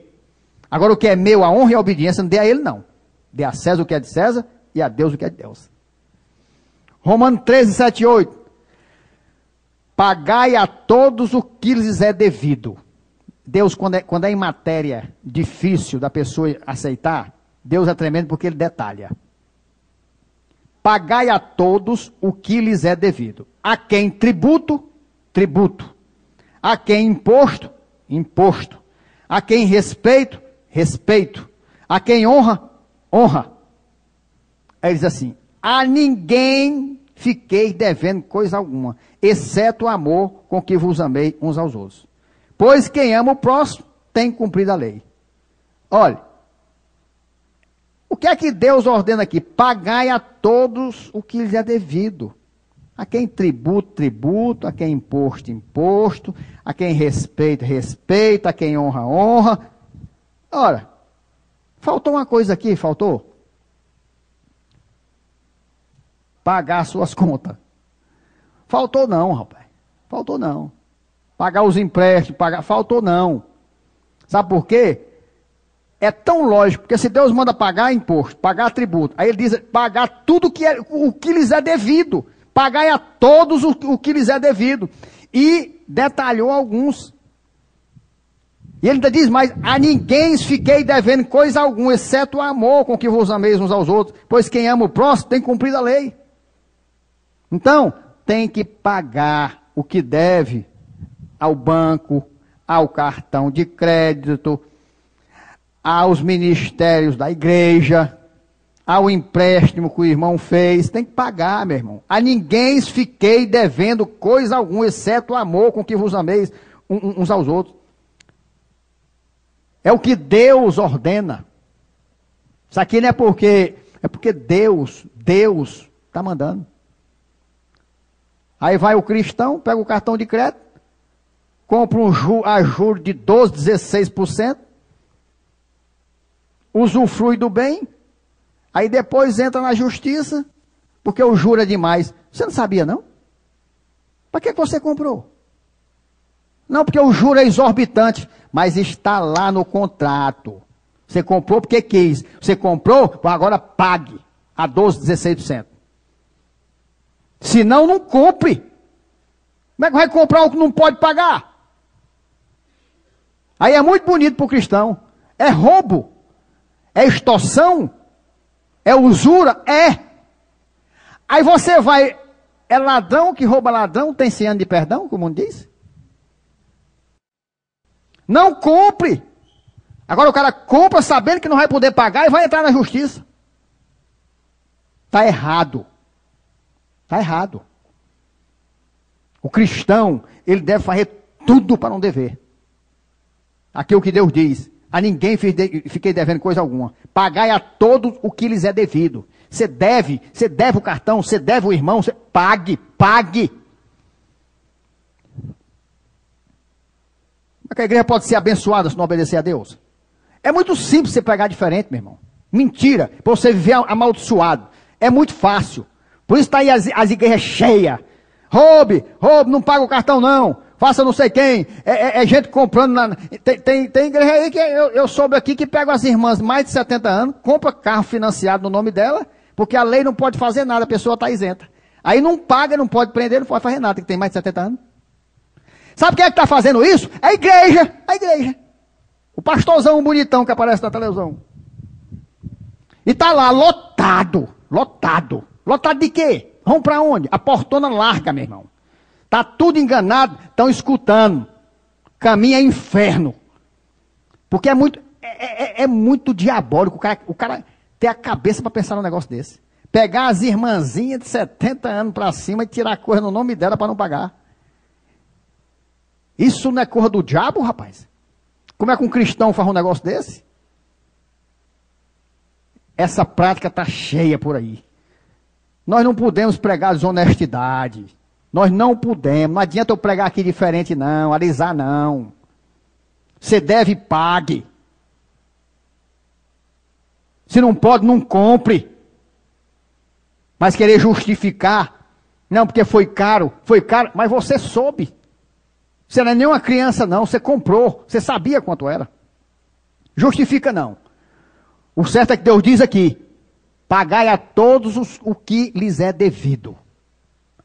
Agora o que é meu, a honra e a obediência, não dê a ele não. Dê a César o que é de César e a Deus o que é de Deus. Romanos 13, 7 e 8. Pagai a todos o que lhes é devido. Deus, quando é em matéria difícil da pessoa aceitar, Deus é tremendo porque ele detalha. Pagai a todos o que lhes é devido. A quem tributo, tributo. A quem imposto, imposto. A quem respeito, respeito. A quem honra, honra. Aí ele diz assim: a ninguém fiquei devendo coisa alguma, exceto o amor com que vos amei uns aos outros. Pois quem ama o próximo tem cumprido a lei. Olha, o que é que Deus ordena aqui? Pagai a todos o que lhes é devido. A quem tributo, tributo, a quem imposto, imposto, a quem respeita, respeita, a quem honra, honra. Ora, faltou uma coisa aqui, faltou? Pagar suas contas. Faltou não, rapaz. Faltou não. Pagar os empréstimos, faltou não. Sabe por quê? É tão lógico, porque se Deus manda pagar imposto, pagar tributo, aí ele diz pagar tudo o que lhes é devido. Pagai a todos o que lhes é devido. E detalhou alguns. E ele ainda diz mais, a ninguém fiquei devendo coisa alguma, exceto o amor com que vos ameis uns aos outros, pois quem ama o próximo tem cumprido a lei. Então, tem que pagar o que deve ao banco, ao cartão de crédito, aos ministérios da igreja, ao empréstimo que o irmão fez, tem que pagar, meu irmão. A ninguém fiquei devendo coisa alguma, exceto o amor com que vos ameis uns aos outros. É o que Deus ordena. Isso aqui não é porque Deus está mandando. Aí vai o cristão, pega o cartão de crédito, compra a juros de 12%, 16%, usufrui do bem, aí depois entra na justiça, porque o juro é demais. Você não sabia, não? Para que você comprou? Não, porque o juro é exorbitante, mas está lá no contrato. Você comprou porque quis. Você comprou, agora pague a 12%, 16%. Senão, não compre. Como é que vai comprar o que não pode pagar? Aí é muito bonito para o cristão. É roubo. É extorsão. É usura. É. Aí você vai... É ladrão que rouba ladrão, tem 100 anos de perdão, como o mundo diz? Não compre. Agora o cara compra sabendo que não vai poder pagar e vai entrar na justiça. Está errado. Está errado. O cristão, ele deve fazer tudo para não dever. Aqui é o que Deus diz. A ninguém fiquei devendo coisa alguma. Pagai a todos o que lhes é devido. Você deve o cartão, você deve o irmão, pague. Como é que a igreja pode ser abençoada se não obedecer a Deus? É muito simples você pregar diferente, meu irmão. Mentira, para você viver amaldiçoado. É muito fácil. Por isso está aí as igrejas cheias. Roube, não paga o cartão não. Faça não sei quem. É gente comprando. Tem igreja aí que eu soube aqui que pega as irmãs mais de 70 anos, compra carro financiado no nome dela, porque a lei não pode fazer nada, a pessoa está isenta. Aí não paga, não pode prender, não pode fazer nada, que tem mais de 70 anos. Sabe quem é que está fazendo isso? É a igreja. A igreja. O pastorzão bonitão que aparece na televisão. E está lá lotado. Lotado de quê? Vão para onde? A portona larga, meu irmão. Está tudo enganado, estão escutando. Caminho é inferno. Porque é muito diabólico. O cara ter a cabeça para pensar num negócio desse. Pegar as irmãzinhas de 70 anos para cima e tirar coisa no nome dela para não pagar. Isso não é coisa do diabo, rapaz? Como é que um cristão faz um negócio desse? Essa prática está cheia por aí. Nós não podemos pregar desonestidade. Nós não podemos. Não adianta eu pregar aqui diferente, não. Alisar, não. Você deve, pague. Se não pode, não compre. Mas querer justificar. Não, porque foi caro. Mas você soube. Você não é nenhuma criança, não. Você comprou. Você sabia quanto era. Justifica, não. O certo é que Deus diz aqui. Pagai a todos o que lhes é devido.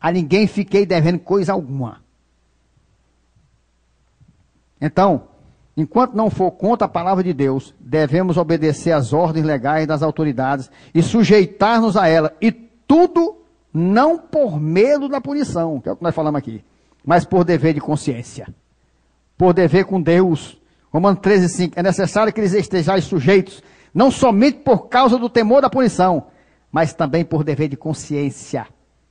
A ninguém fiquei devendo coisa alguma. Então, enquanto não for contra a palavra de Deus, devemos obedecer às ordens legais das autoridades e sujeitar-nos a ela. E tudo não por medo da punição, que é o que nós falamos aqui, mas por dever de consciência. Por dever com Deus. Romanos 13:5. É necessário que eles estejam sujeitos, não somente por causa do temor da punição, mas também por dever de consciência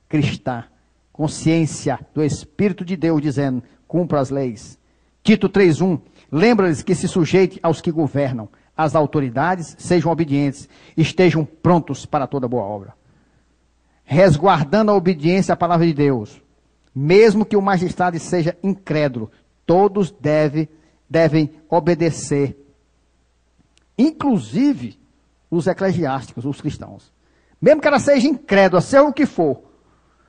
cristã. Consciência do Espírito de Deus dizendo, cumpra as leis. Tito 3:1. Lembra-lhes que se sujeite aos que governam, às autoridades, sejam obedientes, estejam prontos para toda boa obra. resguardando a obediência à palavra de Deus. Mesmo que o magistrado seja incrédulo, todos devem obedecer. Inclusive os eclesiásticos, os cristãos. Mesmo que ela seja incrédula, seja o que for,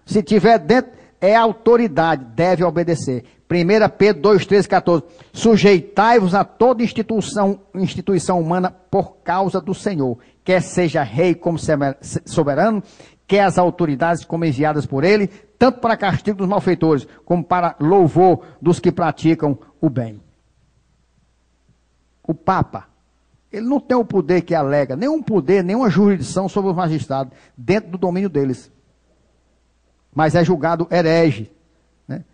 se tiver dentro, é autoridade, deve obedecer. 1 Pedro 2, 13, 14. Sujeitai-vos a toda instituição humana por causa do Senhor, quer seja rei como soberano, quer as autoridades como enviadas por ele, tanto para castigo dos malfeitores, como para louvor dos que praticam o bem. O Papa, ele não tem o poder que alega, nenhum poder, nenhuma jurisdição sobre os magistrados, dentro do domínio deles. Mas é julgado herege, né?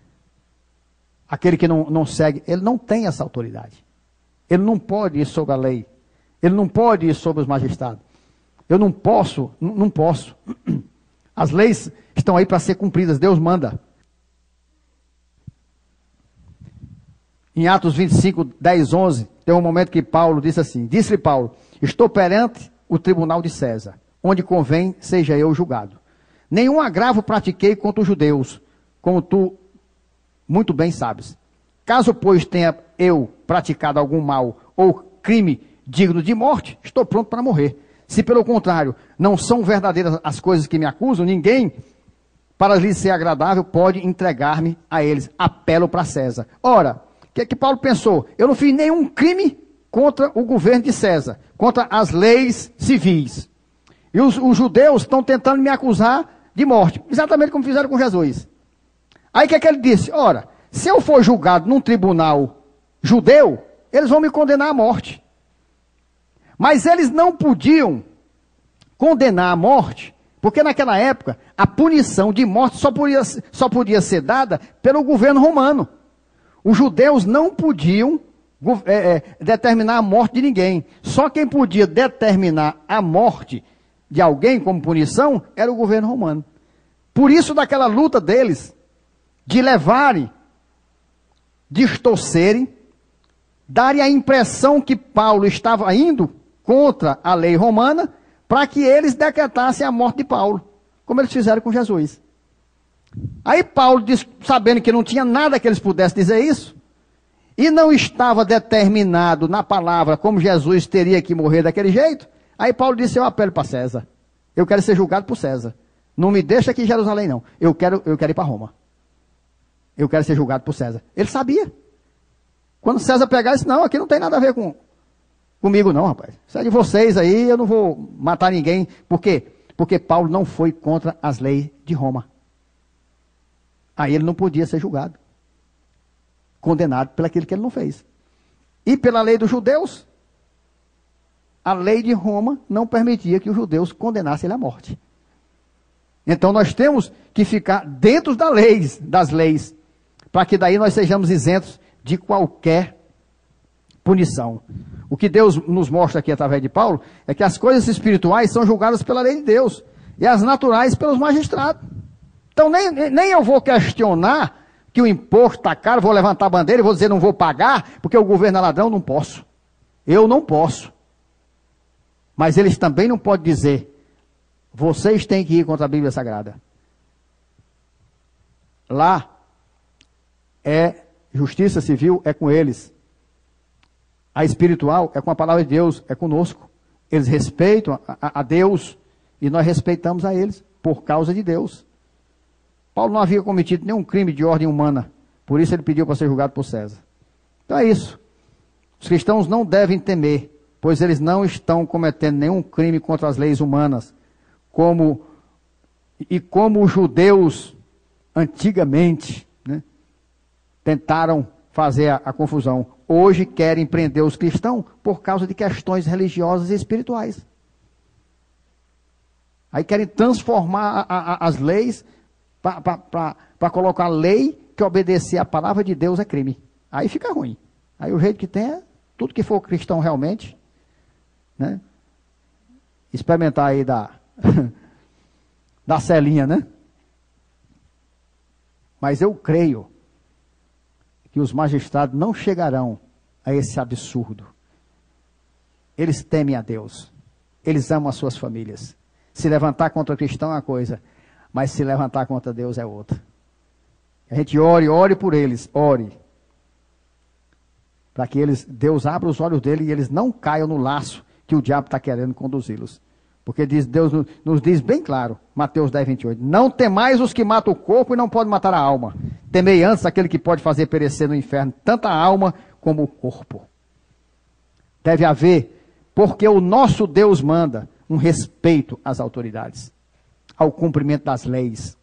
Aquele que não segue, ele não tem essa autoridade. Ele não pode ir sobre a lei. Ele não pode ir sobre os magistrados. Eu não posso. As leis estão aí para ser cumpridas, Deus manda. Em Atos 25, 10, 11, tem um momento que Paulo disse assim, disse-lhe Paulo, estou perante o tribunal de César, onde convém seja eu julgado. Nenhum agravo pratiquei contra os judeus, como tu muito bem sabes. Caso, pois, tenha eu praticado algum mal ou crime digno de morte, estou pronto para morrer. Se, pelo contrário, não são verdadeiras as coisas que me acusam, ninguém, para lhes ser agradável, pode entregar-me a eles. Apelo para César. Ora, o que é que Paulo pensou? Eu não fiz nenhum crime contra o governo de César, contra as leis civis. E os judeus estão tentando me acusar de morte, exatamente como fizeram com Jesus. Aí o que é que ele disse? Ora, se eu for julgado num tribunal judeu, eles vão me condenar à morte. Mas eles não podiam condenar à morte, porque naquela época a punição de morte só podia ser dada pelo governo romano. Os judeus não podiam determinar a morte de ninguém. Só quem podia determinar a morte de alguém como punição era o governo romano. Por isso, daquela luta deles, de levarem, distorcerem, darem a impressão que Paulo estava indo contra a lei romana, para que eles decretassem a morte de Paulo, como eles fizeram com Jesus. Aí Paulo, sabendo que não tinha nada que eles pudessem dizer isso, e não estava determinado na palavra como Jesus teria que morrer daquele jeito, aí Paulo disse, eu apelo para César. Eu quero ser julgado por César. Não me deixa aqui em Jerusalém, não. Eu quero ir para Roma. Eu quero ser julgado por César. Ele sabia. Quando César pegar, ele disse, não, aqui não tem nada a ver comigo não, rapaz. Isso é de vocês aí, eu não vou matar ninguém. Por quê? Porque Paulo não foi contra as leis de Roma. Aí ele não podia ser julgado. Condenado por aquilo que ele não fez. E pela lei dos judeus, a lei de Roma não permitia que os judeus condenassem ele à morte. Então nós temos que ficar dentro das leis, para que daí nós sejamos isentos de qualquer punição. O que Deus nos mostra aqui através de Paulo é que as coisas espirituais são julgadas pela lei de Deus e as naturais pelos magistrados. Então nem eu vou questionar que o imposto está caro, vou levantar a bandeira e vou dizer não vou pagar porque o governo é ladrão, não posso. Eu não posso. Mas eles também não podem dizer vocês têm que ir contra a Bíblia Sagrada. Lá é justiça civil, é com eles. A espiritual é com a palavra de Deus, é conosco. Eles respeitam a Deus e nós respeitamos a eles por causa de Deus. Paulo não havia cometido nenhum crime de ordem humana, por isso ele pediu para ser julgado por César. Então é isso. Os cristãos não devem temer, pois eles não estão cometendo nenhum crime contra as leis humanas, como os judeus antigamente, né, tentaram fazer a confusão. Hoje querem prender os cristãos por causa de questões religiosas e espirituais. Aí querem transformar as leis para colocar a lei que obedecer à palavra de Deus é crime. Aí fica ruim. Aí o jeito que tem é tudo que for cristão realmente, né, experimentar aí da celinha, né? Mas eu creio que os magistrados não chegarão a esse absurdo. Eles temem a Deus. Eles amam as suas famílias. Se levantar contra o cristão é uma coisa. Mas se levantar contra Deus é outra. A gente ore por eles, ore. Para que Deus abra os olhos deles e eles não caiam no laço que o diabo está querendo conduzi-los. Porque Deus nos diz bem claro, Mateus 10, 28, não temais os que matam o corpo e não podem matar a alma. Temei antes aquele que pode fazer perecer no inferno tanto a alma como o corpo. Deve haver, porque o nosso Deus manda, um respeito às autoridades, ao cumprimento das leis.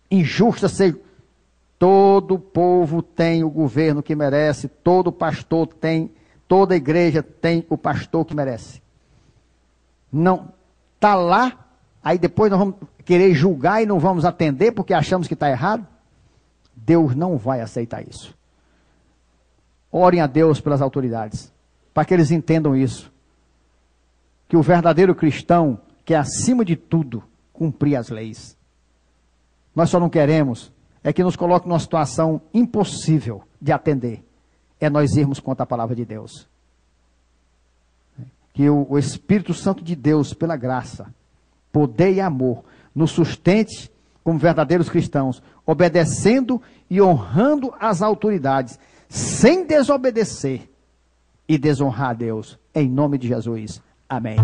Injusta seja. Todo povo tem o governo que merece, todo pastor tem, toda igreja tem o pastor que merece. Não, está lá, aí depois nós vamos querer julgar e não vamos atender porque achamos que está errado? Deus não vai aceitar isso. Orem a Deus pelas autoridades, para que eles entendam isso. Que o verdadeiro cristão quer, acima de tudo, cumprir as leis. Nós só não queremos é que nos coloque numa situação impossível de atender. É nós irmos contra a palavra de Deus. Que o Espírito Santo de Deus, pela graça, poder e amor, nos sustente como verdadeiros cristãos, obedecendo e honrando as autoridades, sem desobedecer e desonrar a Deus. Em nome de Jesus. Amém.